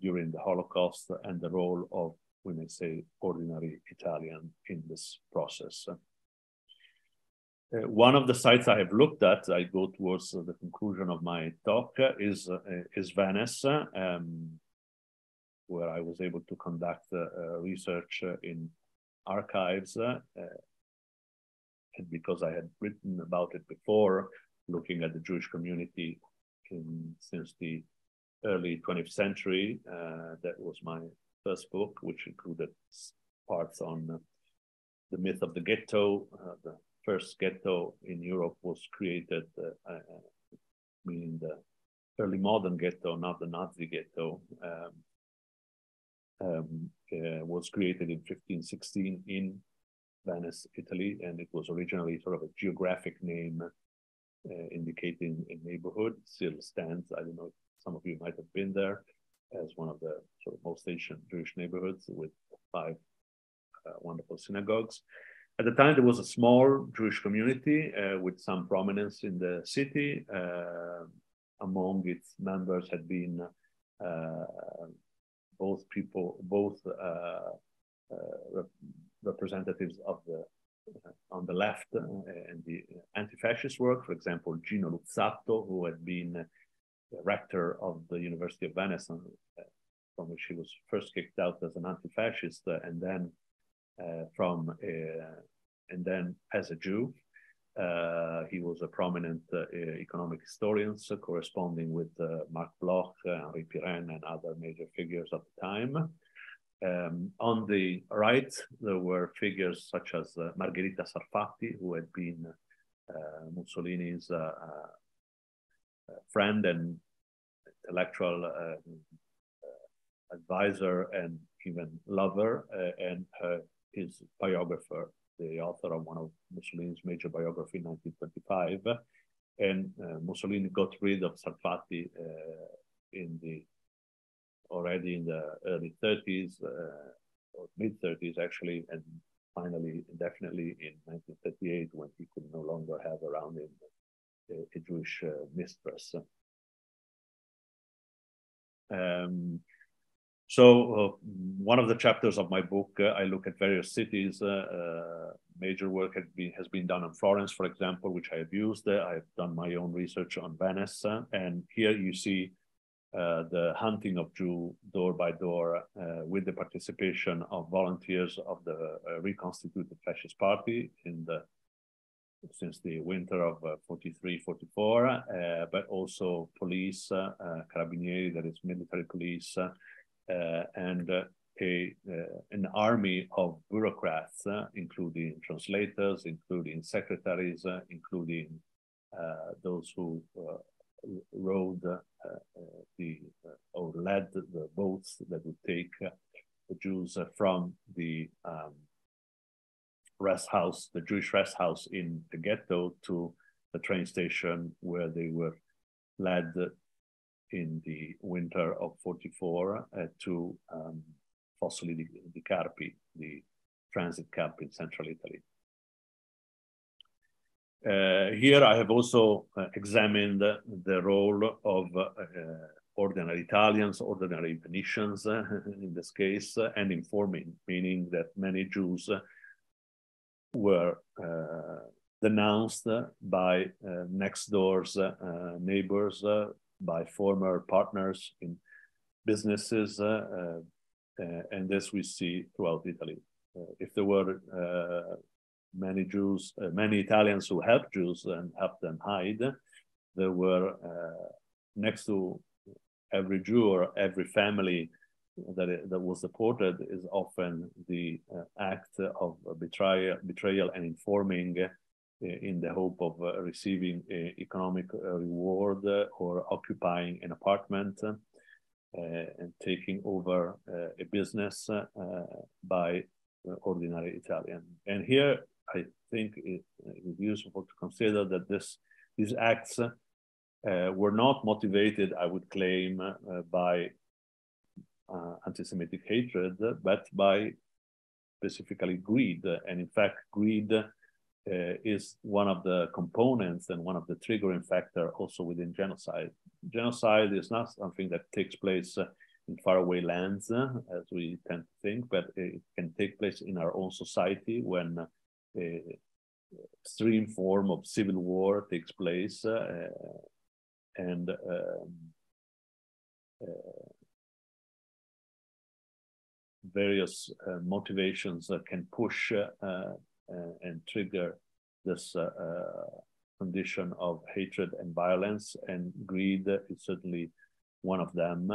during the Holocaust and the role of, we may say, ordinary Italian in this process. One of the sites I have looked at, I go towards the conclusion of my talk, is Venice, where I was able to conduct research in archives, and because I had written about it before, looking at the Jewish community since the early 20th century. That was my first book, which included parts on the myth of the ghetto. The first ghetto in Europe was created, meaning the early modern ghetto, not the Nazi ghetto, was created in 1516 in Venice, Italy, and it was originally sort of a geographic name indicating a neighborhood. Still stands. I don't know if some of you might have been there, as one of the sort of most ancient Jewish neighborhoods with 5 wonderful synagogues. At the time, there was a small Jewish community with some prominence in the city. Among its members had been both representatives of the on the left and the anti-fascist work. For example, Gino Luzzatto, who had been the rector of the University of Venice, from which he was first kicked out as an anti-fascist, and then as a Jew. He was a prominent economic historian, corresponding with Marc Bloch, Henri Pirenne, and other major figures of the time. On the right, there were figures such as Margherita Sarfatti, who had been Mussolini's friend and intellectual advisor and even lover, and his biographer, the author of one of Mussolini's major biography in 1925. And Mussolini got rid of Sarfatti already in the early 30s, or mid 30s actually, and finally, definitely in 1938, when he could no longer have around him a Jewish mistress. So one of the chapters of my book, I look at various cities. Major work has been done on Florence, for example, which I have used. I've done my own research on Venice. And here you see the hunting of Jews door by door with the participation of volunteers of the reconstituted fascist party since the winter of 43, 44, but also police, carabinieri, that is military police, and an army of bureaucrats, including translators, including secretaries, including those who rowed or led the boats that would take the Jews from the rest house, the Jewish rest house in the ghetto, to the train station where they were led in the winter of 44 to Fossoli di Carpi, the transit camp in central Italy. Here I have also examined the role of ordinary Italians, ordinary Venetians in this case, and informing, meaning that many Jews were denounced by next door's neighbors, by former partners in businesses, and this we see throughout Italy. If there were many Jews, many Italians who helped Jews and helped them hide, there were next to every Jew or every family that was deported is often the act of betrayal and informing in the hope of receiving economic reward or occupying an apartment and taking over a business by ordinary Italian. And here I think it is useful to consider that these acts were not motivated, I would claim, by anti-Semitic hatred, but by specifically greed. And in fact, greed is one of the components and one of the triggering factor also within genocide. Genocide is not something that takes place in faraway lands, as we tend to think, but it can take place in our own society when extreme form of civil war takes place, and various motivations can push and trigger this condition of hatred and violence, and greed is certainly one of them,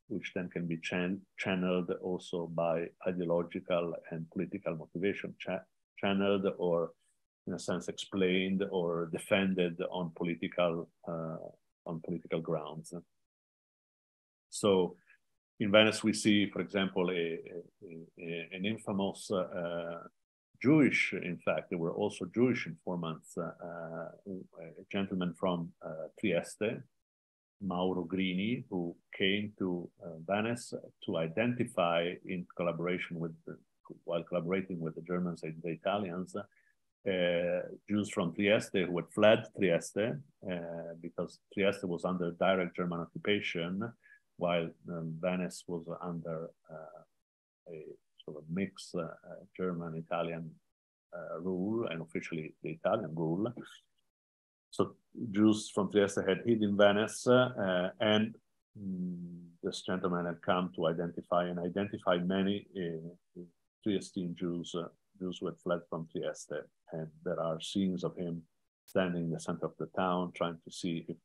which then can be channeled also by ideological and political motivation, channeled or in a sense explained or defended on political grounds. So in Venice, we see, for example, an infamous Jewish, in fact, there were also Jewish informants, a gentleman from Trieste, Mauro Grini, who came to Venice to identify, in collaboration with, while collaborating with the Germans and the Italians, Jews from Trieste who had fled Trieste because Trieste was under direct German occupation, while Venice was under a sort of mixed German-Italian rule, and officially the Italian rule. So Jews from Trieste had hid in Venice, and this gentleman had come to identify and identified many Triestine Jews, Jews who had fled from Trieste. And there are scenes of him standing in the center of the town, trying to see if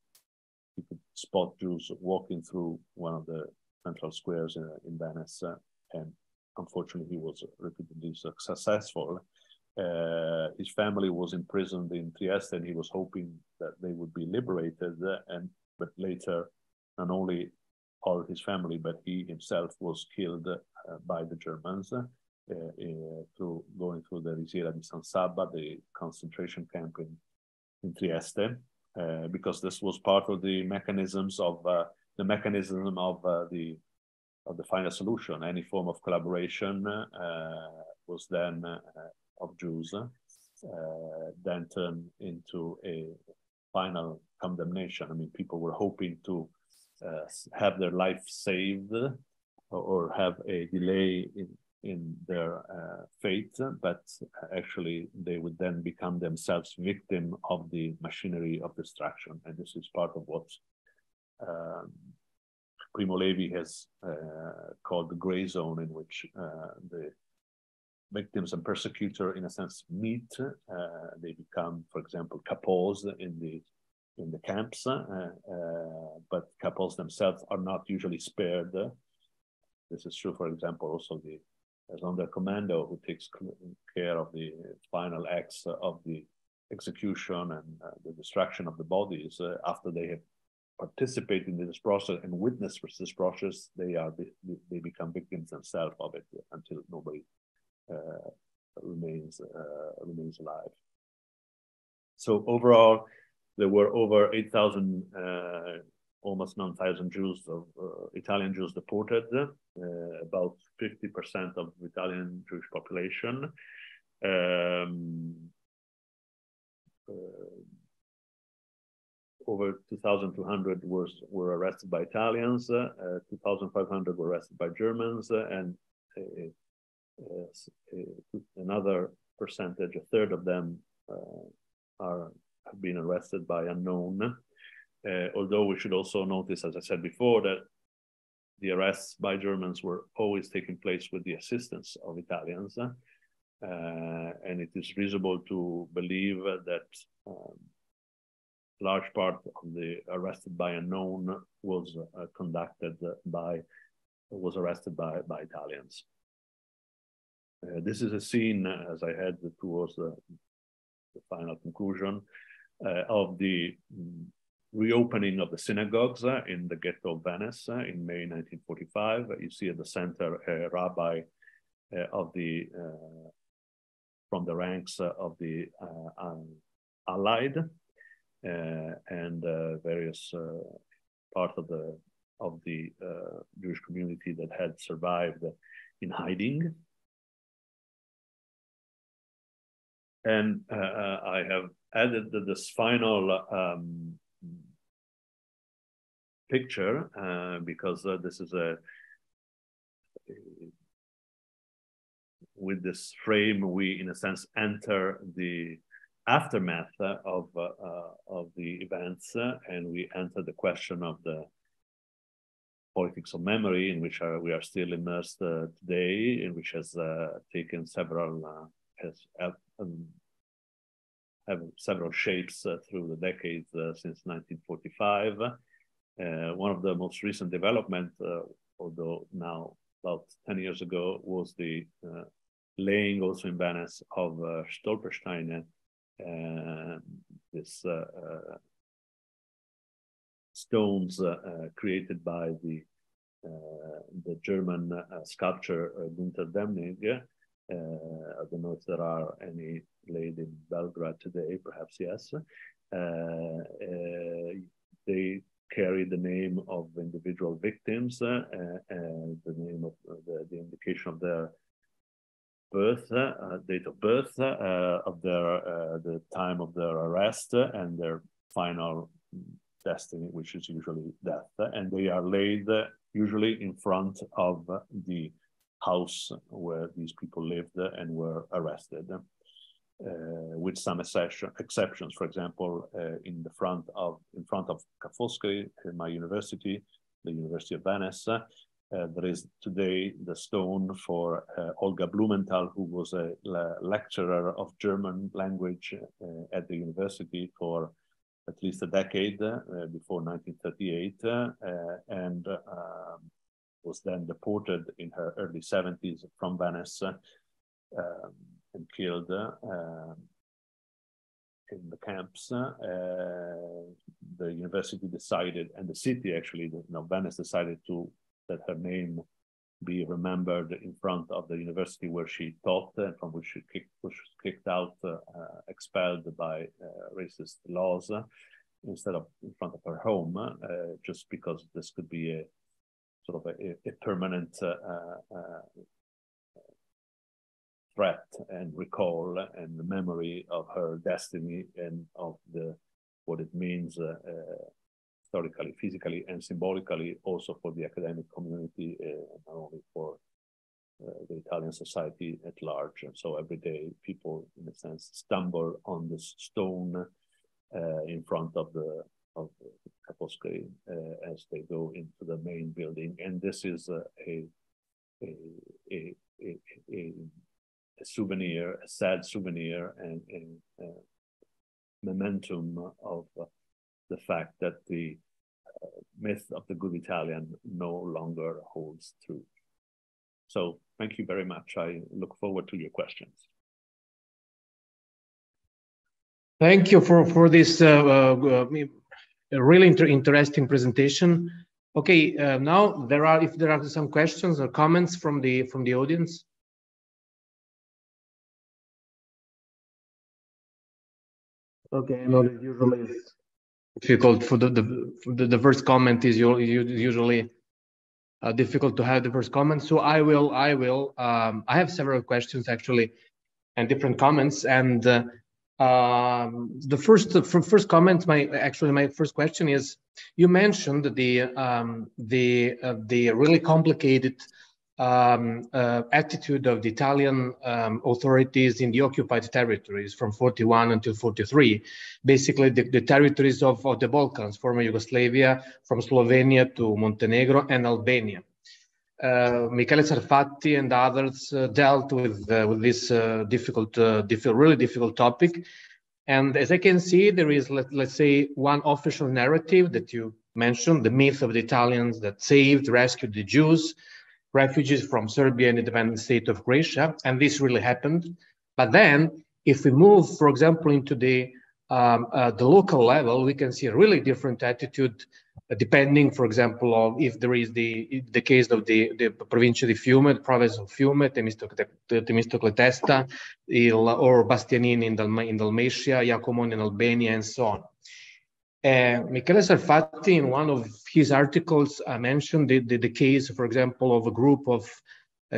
he could spot Jews walking through one of the central squares in Venice. And unfortunately, he was repeatedly successful. His family was imprisoned in Trieste, and he was hoping that they would be liberated. But later, not only all his family, but he himself was killed by the Germans through going through the Risiera di San Sabba, the concentration camp in Trieste, because this was part of the mechanisms of the final solution. Any form of collaboration was then of Jews, then turned into a final condemnation. I mean, people were hoping to have their life saved or have a delay in their fate, but actually they would then become themselves victim of the machinery of destruction. And this is part of what Primo Levi has called the gray zone, in which the victims and persecutor, in a sense, meet. They become, for example, capos in the camps, but capos themselves are not usually spared. This is true, for example, also as under commando, who takes care of the final acts of the execution and the destruction of the bodies. After they have participated in this process and witnessed this process, they become victims themselves of it until nobody remains alive. So overall, there were over 8,000, almost 9,000 Jews, Italian Jews deported, about 50% of the Italian Jewish population. Over 2,200 were arrested by Italians, 2,500 were arrested by Germans, and another percentage, a third of them, have been arrested by unknown. Although we should also notice, as I said before, that the arrests by Germans were always taking place with the assistance of Italians. And it is reasonable to believe that large part of the arrested by unknown was arrested by Italians. This is a scene, as I head towards the final conclusion, of the reopening of the synagogues in the ghetto of Venice in May 1945. You see at the center a rabbi from the ranks of the Allied, and various parts of the Jewish community that had survived in hiding. And I have added this final picture because this is with this frame, we, in a sense, enter the aftermath of the events, and we enter the question of the politics of memory, in which we are still immersed today, and which has taken several have several shapes through the decades since 1945. One of the most recent development, although now about 10 years ago, was the laying also in Venice of Stolpersteine, this stones created by the German sculptor Günther Demnig. I don't know if there are any laid in Belgrade today, perhaps yes. They carry the name of individual victims and the name of the indication of their birth, date of birth, of their the time of their arrest, and their final destiny, which is usually death. And they are laid usually in front of the house where these people lived and were arrested, with some exceptions. For example, in front of Ca' Foscari, my university, the University of Venice, there is today the stone for Olga Blumenthal, who was a lecturer of German language at the university for at least a decade before 1938, and was then deported in her early 70s from Venice and killed in the camps. The university decided, and the city actually, Venice decided to let her name be remembered in front of the university where she taught, and from which she was kicked out, expelled by racist laws, instead of in front of her home, just because this could be a sort of a permanent threat and recall and the memory of her destiny and of what it means historically, physically, and symbolically, also for the academic community, not only for the Italian society at large. And so every day people, in a sense, stumble on this stone in front of the Ca' Foscari as they go into the main building. And this is a souvenir, a sad souvenir, and momentum of the fact that the myth of the good Italian no longer holds true. So thank you very much. I look forward to your questions. Thank you for this really interesting presentation. Okay, now if there are some questions or comments from the audience. Okay, I know that usually it's difficult for the first comment is usually difficult to have the first comment. So I have several questions actually and different comments. And the first comment, my first question is, you mentioned the really complicated attitude of the Italian authorities in the occupied territories from 41 until 43, basically the territories of the Balkans, former Yugoslavia, from Slovenia to Montenegro and Albania. Michele Sarfatti and others dealt with this really difficult topic. And as I can see, there is, let's say, one official narrative that you mentioned, the myth of the Italians that rescued the Jews, refugees from Serbia and the independent state of Croatia, and this really happened. But then, if we move, for example, into the local level, we can see a really different attitude, depending, for example, on if there is the case of the Provincia di Fiume, the province of Fiume, Temistocle Testa, or Bastianini in Dalmatia, Iacomone in Albania, and so on. Michele Sarfatti, in one of his articles, mentioned the case, for example, of a group of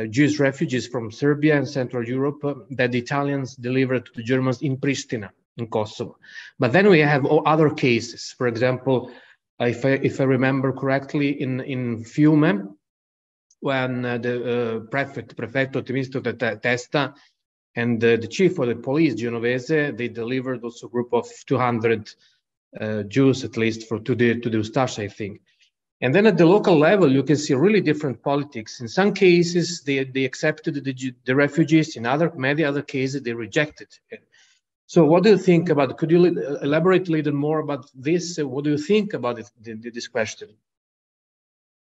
Jewish refugees from Serbia and Central Europe that the Italians delivered to the Germans in Pristina, in Kosovo. But then we have other cases. For example, if I remember correctly, in Fiume, when the prefetto Timisto Testa and the chief of the police, Genovese, they delivered also a group of 200 Jews, at least, to the Ustash, I think. And then at the local level, you can see really different politics. In some cases, they accepted the refugees. In many other cases, they rejected it. So what do you think about it? Could you elaborate a little more about this? What do you think about this question?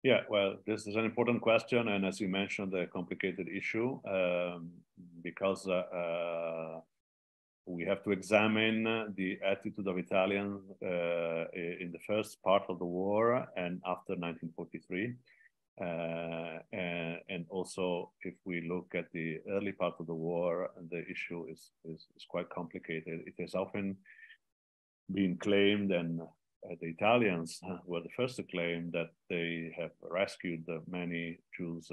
Yeah, well, this is an important question, and as you mentioned, a complicated issue, because we have to examine the attitude of Italians in the first part of the war and after 1943. And also, if we look at the early part of the war, the issue is quite complicated. It has often been claimed, and the Italians were the first to claim, that they have rescued many Jews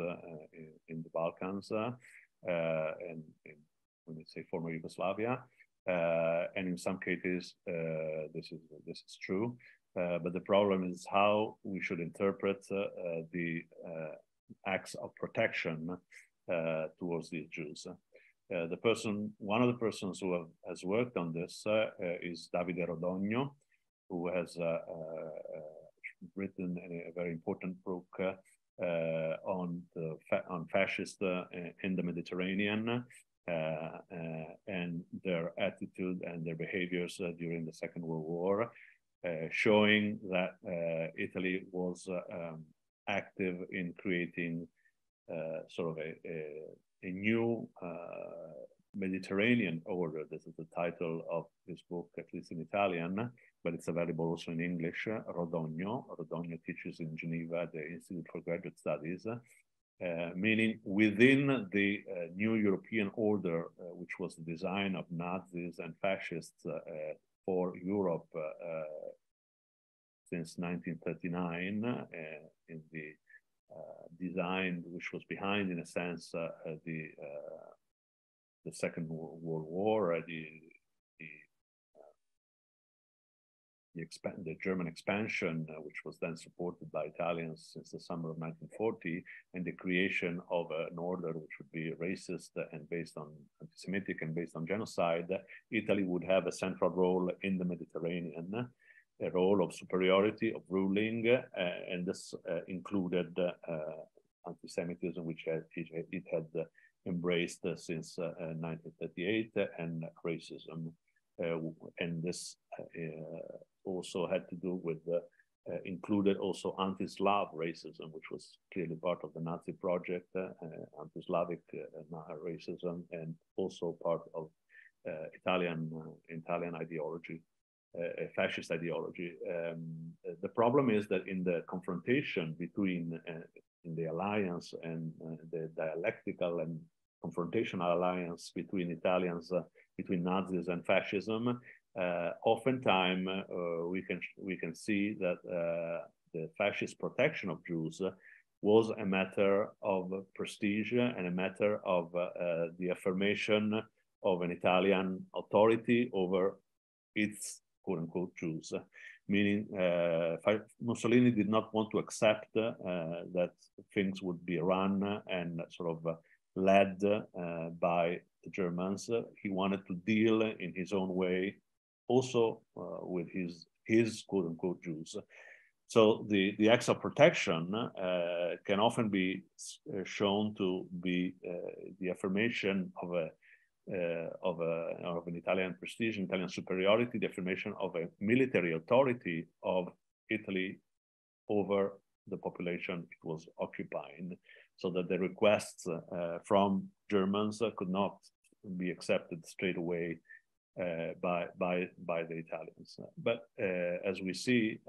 in the Balkans and when we say former Yugoslavia. And in some cases, this is true. But the problem is how we should interpret the acts of protection towards these Jews. One of the persons who has worked on this is Davide Rodogno, who has written a very important book on fascists in the Mediterranean and their attitude and their behaviors during the Second World War, showing that Italy was active in creating sort of a new Mediterranean order. This is the title of this book, at least in Italian, but it's available also in English. Rodogno teaches in Geneva at the Institute for Graduate Studies, meaning within the new European order, which was the design of Nazis and fascists for Europe since 1939, in the design which was behind, in a sense, the Second World War, the German expansion, which was then supported by Italians since the summer of 1940, and the creation of an order which would be racist and based on anti-Semitic and based on genocide. Italy would have a central role in the Mediterranean, a role of superiority, of ruling, and this included anti-Semitism, which it had embraced since 1938, and racism. And this also had to do with, included also anti-Slav racism, which was clearly part of the Nazi project, anti-Slavic racism, and also part of Italian ideology, fascist ideology. The problem is that in the confrontation between, in the alliance and the dialectical and confrontational alliance between Italians, between Nazis and fascism, oftentimes we can see that the fascist protection of Jews was a matter of prestige and a matter of the affirmation of an Italian authority over its quote-unquote Jews, meaning Mussolini did not want to accept that things would be run and sort of led by the Germans. He wanted to deal in his own way also with his quote-unquote Jews. So the acts of protection can often be shown to be the affirmation of an Italian prestige, Italian superiority, the affirmation of a military authority of Italy over the population it was occupying, so that the requests from Germans could not be accepted straight away by the Italians. But as we see,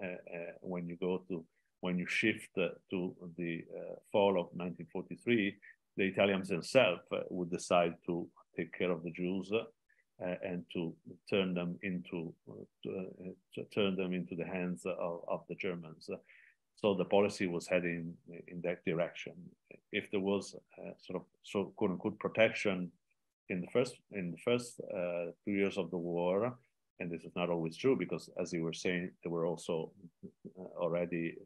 when you shift to the fall of 1943, the Italians themselves would decide to take care of the Jews and to turn them into the hands of the Germans. So the policy was heading in that direction. If there was sort of quote unquote protection in the first 2 years of the war, and this is not always true because, as you were saying, there were also already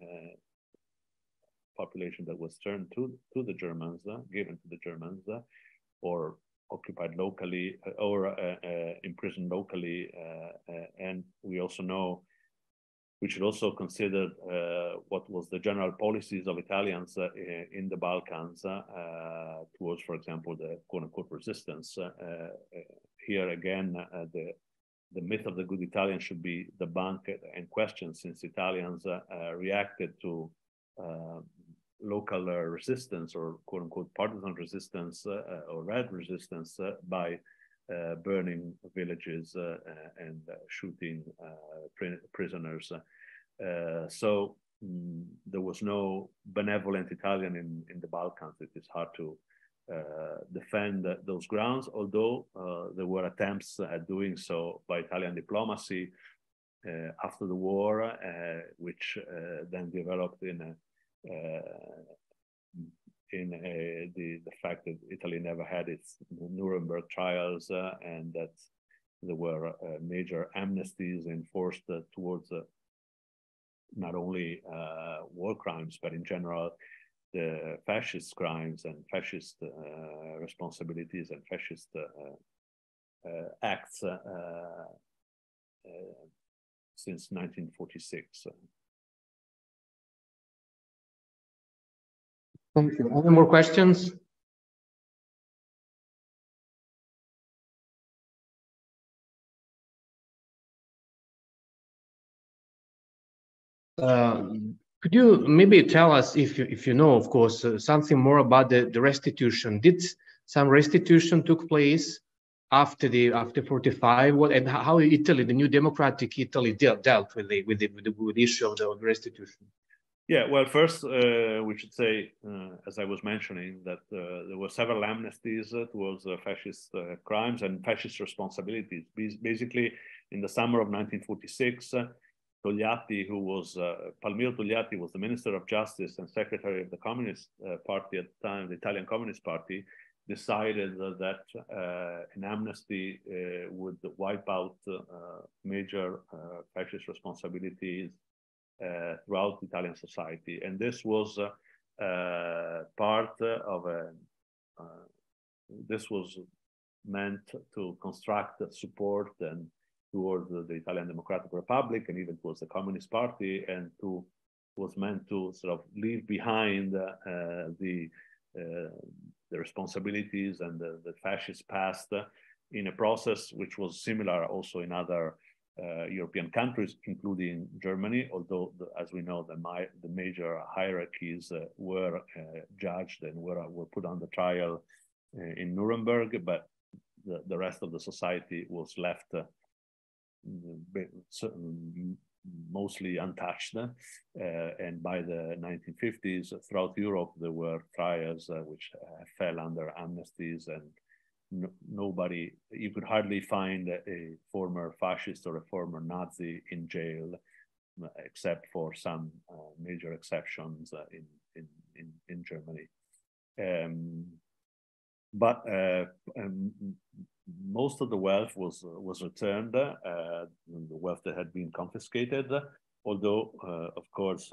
population that was turned to the Germans, given to the Germans, or occupied locally, or imprisoned locally, and we also know. We should also consider what was the general policies of Italians in the Balkans towards, for example, the quote-unquote resistance. Here again, the myth of the good Italian should be debunked and questioned, since Italians reacted to local resistance or quote-unquote partisan resistance or red resistance by burning villages and shooting prisoners. So there was no benevolent Italian in the Balkans. It is hard to defend those grounds, although there were attempts at doing so by Italian diplomacy after the war, which then developed in the fact that Italy never had its Nuremberg trials and that there were major amnesties enforced towards not only war crimes, but in general, the fascist crimes and fascist responsibilities and fascist acts since 1946. Thank you. Any more questions? Could you maybe tell us, if you know, of course, something more about the restitution? Did some restitution took place after 45? What and how Italy, the new democratic Italy, dealt with the issue of the restitution? Yeah, well, first we should say, as I was mentioning, that there were several amnesties towards fascist crimes and fascist responsibilities. Basically, in the summer of 1946, Togliatti, who was Palmiro Togliatti, was the Minister of Justice and Secretary of the Communist Party at the time, the Italian Communist Party, decided that an amnesty would wipe out major fascist responsibilities throughout Italian society. And this was part of this was meant to construct support and towards the Italian Democratic Republic and even towards the Communist Party, and was meant to sort of leave behind the responsibilities and the fascist past in a process which was similar also in other European countries, including Germany, although, as we know, the major hierarchies were judged and were put on the trial in Nuremberg, but the rest of the society was left mostly untouched. And by the 1950s, throughout Europe, there were trials which fell under amnesties, and nobody, you could hardly find a former fascist or a former Nazi in jail, except for some major exceptions in Germany. But most of the wealth was returned, the wealth that had been confiscated, although, of course,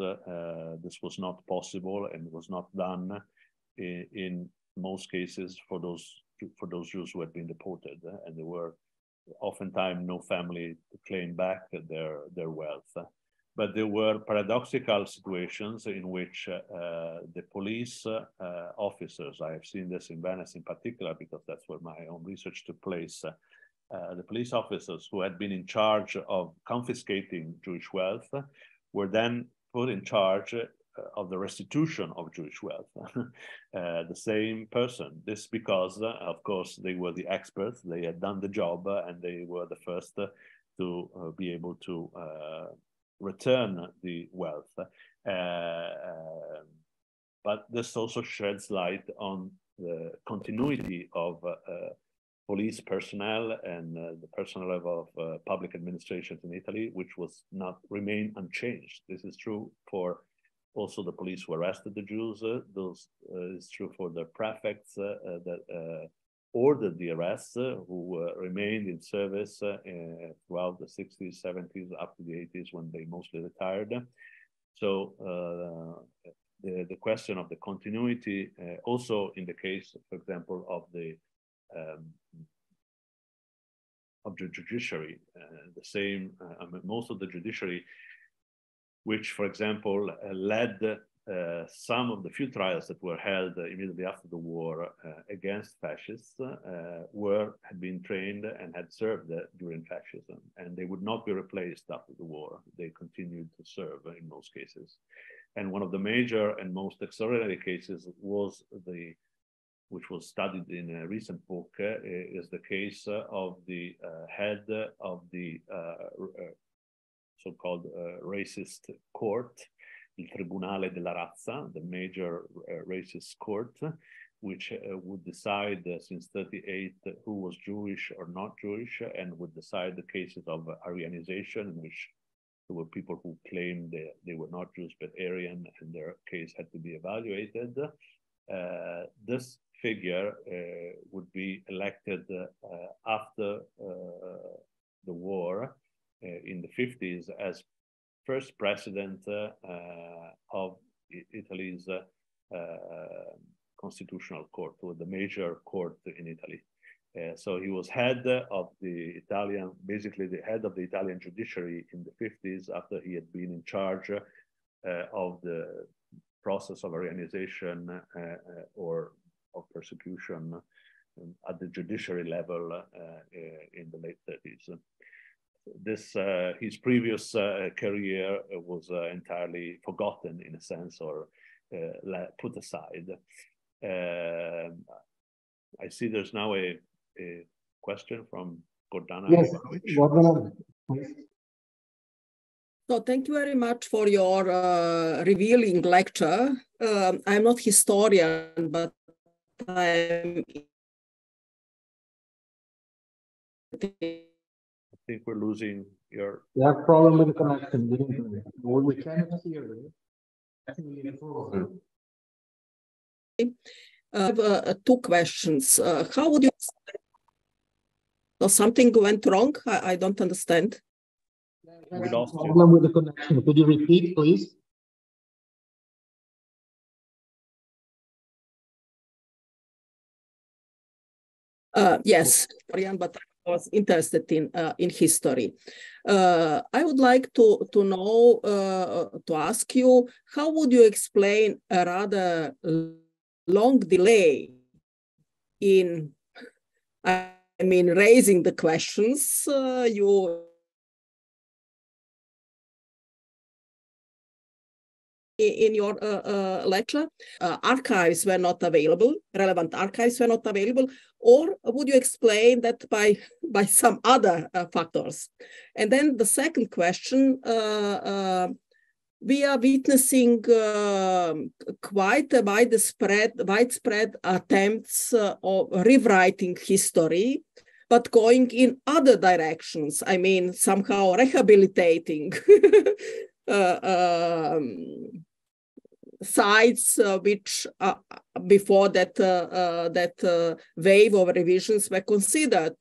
this was not possible and was not done in most cases for those Jews who had been deported, and there were oftentimes no family to claim back their wealth. But there were paradoxical situations in which the police officers, I have seen this in Venice in particular, because that's where my own research took place, the police officers who had been in charge of confiscating Jewish wealth were then put in charge of the restitution of Jewish wealth. The same person. This because, of course, they were the experts, they had done the job, and they were the first to be able to return the wealth. But this also sheds light on the continuity of police personnel and the personnel level of public administrations in Italy, which was not remain unchanged. This is true for also the police who arrested the Jews. Those is true for the prefects that ordered the arrests, who remained in service throughout the 60s, 70s, up to the 80s when they mostly retired. So the question of the continuity, also in the case, for example, of the judiciary, the same, most of the judiciary, which, for example, led some of the few trials that were held immediately after the war against fascists had been trained and had served during fascism, and they would not be replaced after the war. They continued to serve in most cases. And one of the major and most extraordinary cases was which was studied in a recent book, is the case of the head of the so-called racist court, il Tribunale della Razza, the major racist court, which would decide since 1938 who was Jewish or not Jewish, and would decide the cases of Aryanization, in which there were people who claimed they were not Jews but Aryan, and their case had to be evaluated. This figure would be elected after the war in the 50s as first president of Italy's constitutional court, or the major court in Italy. So he was head of the Italian, basically the head of the Italian judiciary in the 50s, after he had been in charge of the process of Aryanization or of persecution at the judiciary level in the late 30s. His previous career was entirely forgotten, in a sense, or put aside. I see there's now a question from Gordana. Yes, Gordana, please. So thank you very much for your revealing lecture. I'm not historian, but I think we're losing your... We have a problem with the connection. We cannot hear you. I have two questions. How would you... So something went wrong? I don't understand. We lost you. Problem with the connection. Could you repeat, please? Yes, but I was interested in history. I would like to know, to ask you, how would you explain a rather long delay in, I mean, raising the questions in your lecture? Archives were not available, relevant archives were not available, or would you explain that by some other factors? And then the second question, we are witnessing quite a widespread attempts of rewriting history, but going in other directions. I mean, somehow rehabilitating sites which before that wave of revisions were considered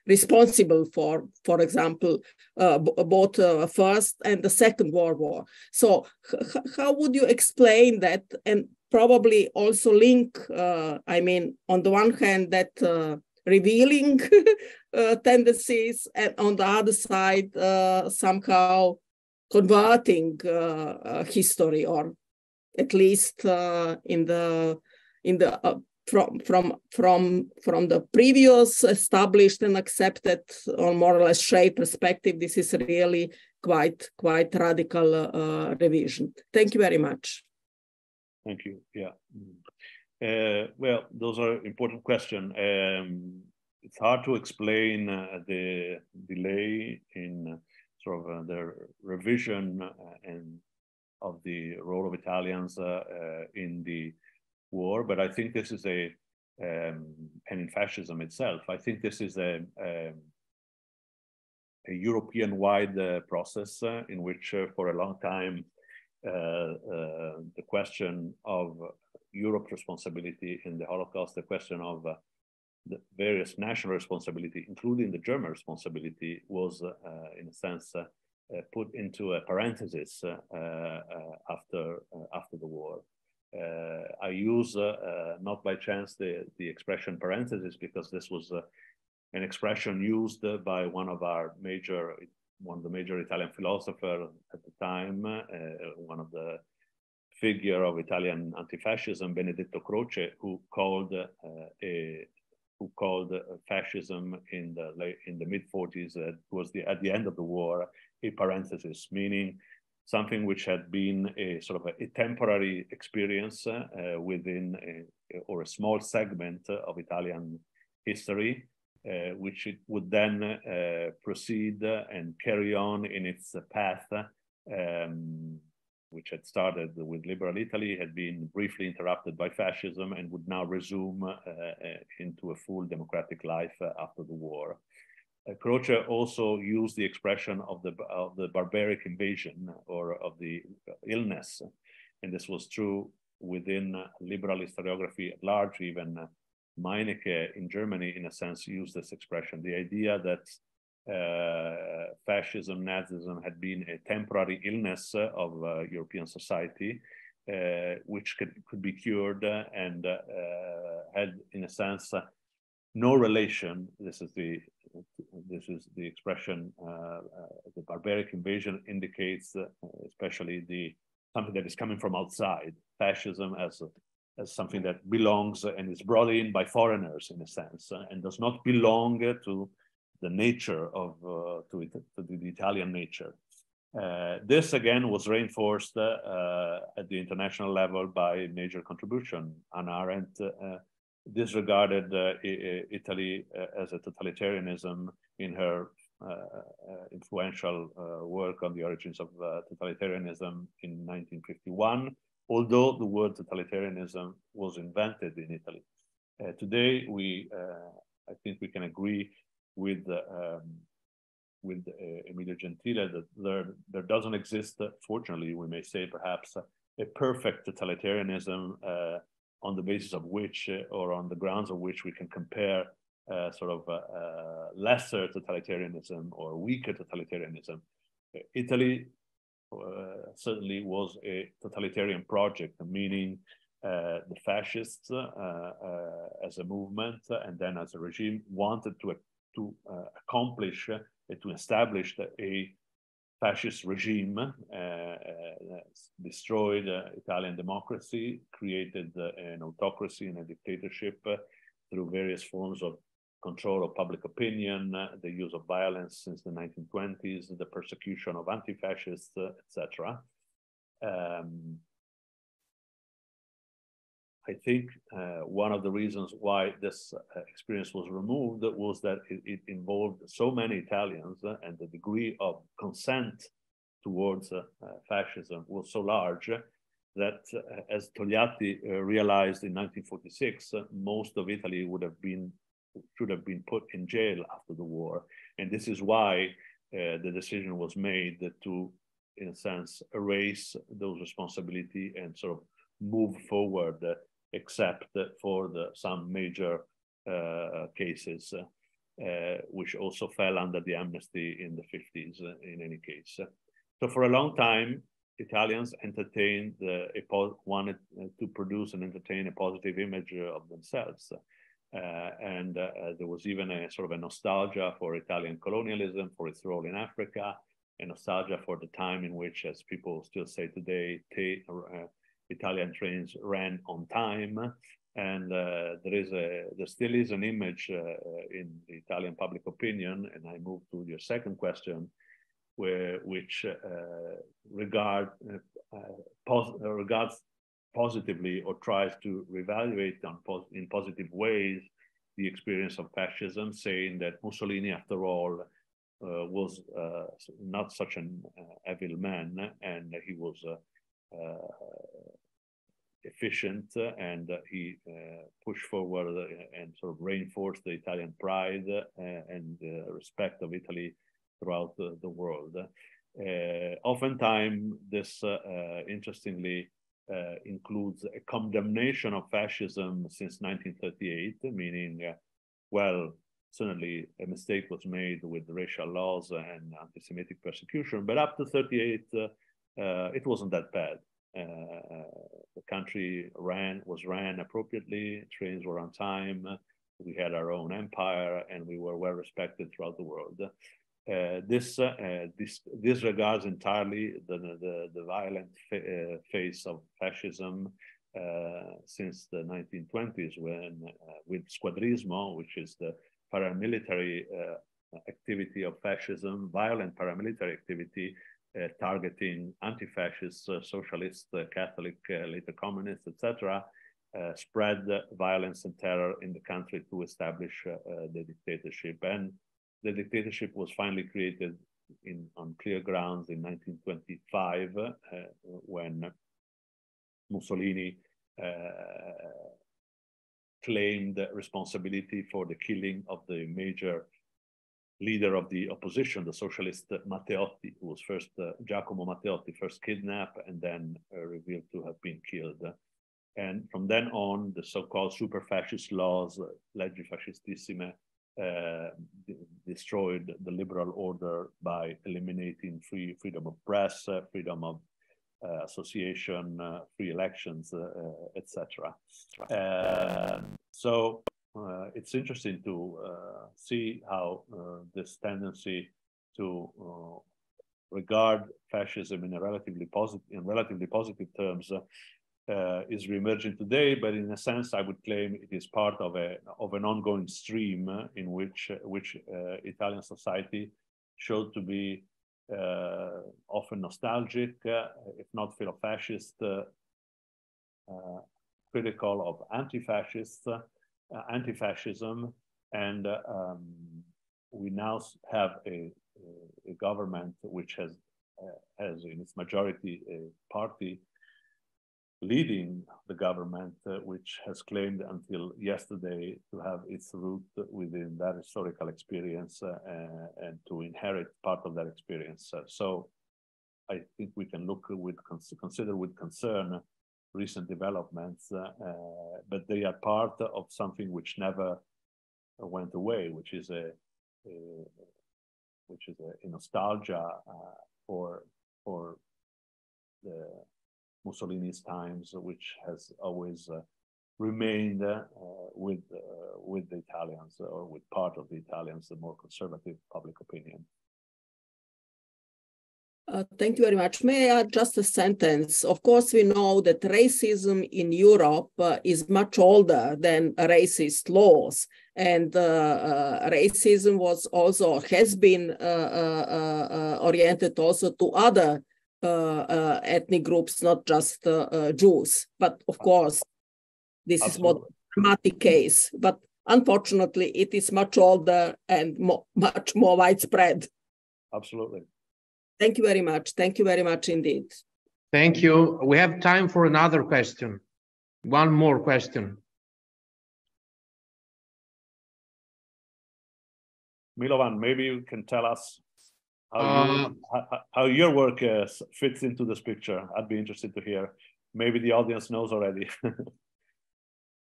responsible for example, both First and the Second World War. So how would you explain that, and probably also link, I mean, on the one hand, that revealing tendencies, and on the other side, somehow converting history, or at least from the previous established and accepted or more or less shared perspective. This is really quite radical revision. Thank you very much. Thank you. Yeah. Well, those are important questions. It's hard to explain the delay in sort of the revision and of the role of Italians in the war, but I think this is and in fascism itself, I think this is a European-wide process in which for a long time the question of Europe's responsibility in the Holocaust, the question of the various national responsibility, including the German responsibility, was in a sense put into a parenthesis after the war. I use not by chance the expression parenthesis, because this was an expression used by one of the major Italian philosophers at the time, one of the figure of Italian anti-fascism, Benedetto Croce, who called fascism in the mid-40s, towards at the end of the war, a parenthesis, meaning something which had been a sort of a temporary experience within or a small segment of Italian history, which it would then proceed and carry on in its path, which had started with liberal Italy, had been briefly interrupted by fascism, and would now resume into a full democratic life after the war. Croce also used the expression of the barbaric invasion, or of the illness, and this was true within liberal historiography at large. Even Meinecke in Germany, in a sense, used this expression, the idea that fascism, Nazism had been a temporary illness of European society, which could be cured, and had, in a sense, no relation. This is the expression. The barbaric invasion indicates, especially something that is coming from outside. Fascism as something that belongs and is brought in by foreigners, in a sense, and does not belong to the nature of to the Italian nature. This again was reinforced at the international level by major contribution. Hannah Arendt disregarded Italy as a totalitarianism in her influential work on the origins of totalitarianism in 1951, although the word totalitarianism was invented in Italy. Today, I think we can agree with Emilio Gentile that there doesn't exist, fortunately, we may say perhaps, a perfect totalitarianism on the basis of which, or on the grounds of which, we can compare lesser totalitarianism or weaker totalitarianism. Italy certainly was a totalitarian project, meaning the fascists as a movement and then as a regime wanted to accomplish, to establish a fascist regime, destroyed Italian democracy, created an autocracy and a dictatorship through various forms of control of public opinion, the use of violence since the 1920s, the persecution of anti-fascists, etc. I think one of the reasons why this experience was removed was that it involved so many Italians, and the degree of consent towards fascism was so large that, as Togliatti realized in 1946, most of Italy should have been put in jail after the war. And this is why the decision was made to, in a sense, erase those responsibilities and sort of move forward, except for some major cases, which also fell under the amnesty in the 50s in any case. So for a long time, Italians wanted to produce and entertain a positive image of themselves. And there was even a sort of a nostalgia for Italian colonialism, for its role in Africa, a nostalgia for the time in which, as people still say today, Italian trains ran on time, and there still is an image in the Italian public opinion. And I move to your second question, which regards positively, or tries to reevaluate in positive ways the experience of fascism, saying that Mussolini, after all, was not such an evil man, and he was efficient, and he pushed forward and sort of reinforced the Italian pride and respect of Italy throughout the world. Oftentimes, this interestingly includes a condemnation of fascism since 1938, meaning, well, certainly a mistake was made with racial laws and anti-Semitic persecution, but up to 38, it wasn't that bad. The country was ran appropriately, trains were on time, we had our own empire, and we were well respected throughout the world. This disregards entirely the violent phase of fascism since the 1920s, when with squadrismo, which is the paramilitary activity of fascism, violent paramilitary activity targeting anti-fascists, socialists, Catholic, later communists, etc., spread violence and terror in the country to establish the dictatorship. And the dictatorship was finally created on clear grounds in 1925, when Mussolini claimed responsibility for the killing of the major leader of the opposition, the socialist Matteotti, who was first, Giacomo Matteotti, first kidnapped and then revealed to have been killed. And from then on, the so-called super fascist laws, leggi fascistissime, destroyed the liberal order by eliminating freedom of press, freedom of association, free elections, etc. So it's interesting to see how this tendency to regard fascism in relatively positive terms is reemerging today, but in a sense, I would claim it is part of an ongoing stream in which Italian society showed to be often nostalgic, if not philo-fascist, critical of anti-fascism, and we now have a government which has in its majority a party leading the government, which has claimed until yesterday to have its root within that historical experience and to inherit part of that experience. So I think we can consider with concern recent developments, but they are part of something which never went away, which is a nostalgia for the Mussolini's times, which has always remained with the Italians, or with part of the Italians, the more conservative public opinion. Thank you very much. May I add just a sentence? Of course, we know that racism in Europe is much older than racist laws, and racism has been oriented also to other ethnic groups, not just Jews. But of course, this is more dramatic case. But unfortunately, it is much older and much more widespread. Absolutely. Thank you very much. Thank you very much indeed. Thank you. We have time for another question. One more question. Milovan, maybe you can tell us how your work fits into this picture. I'd be interested to hear. Maybe the audience knows already.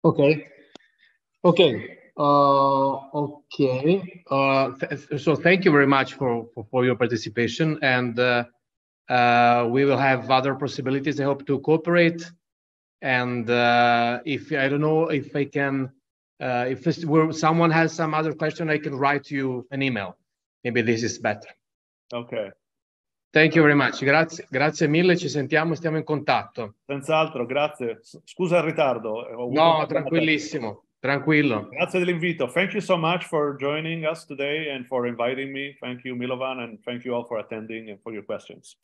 Okay. So thank you very much for your participation, and we will have other possibilities. I hope to cooperate. And if I don't know if I can, if someone has some other question, I can write you an email. Maybe this is better. Okay. Thank you very much. Grazie mille, ci sentiamo, stiamo in contatto. Senz'altro, grazie. Scusa il ritardo. No, tranquillissimo, tranquillo. Grazie dell'invito. Thank you so much for joining us today and for inviting me. Thank you, Milovan, and thank you all for attending and for your questions.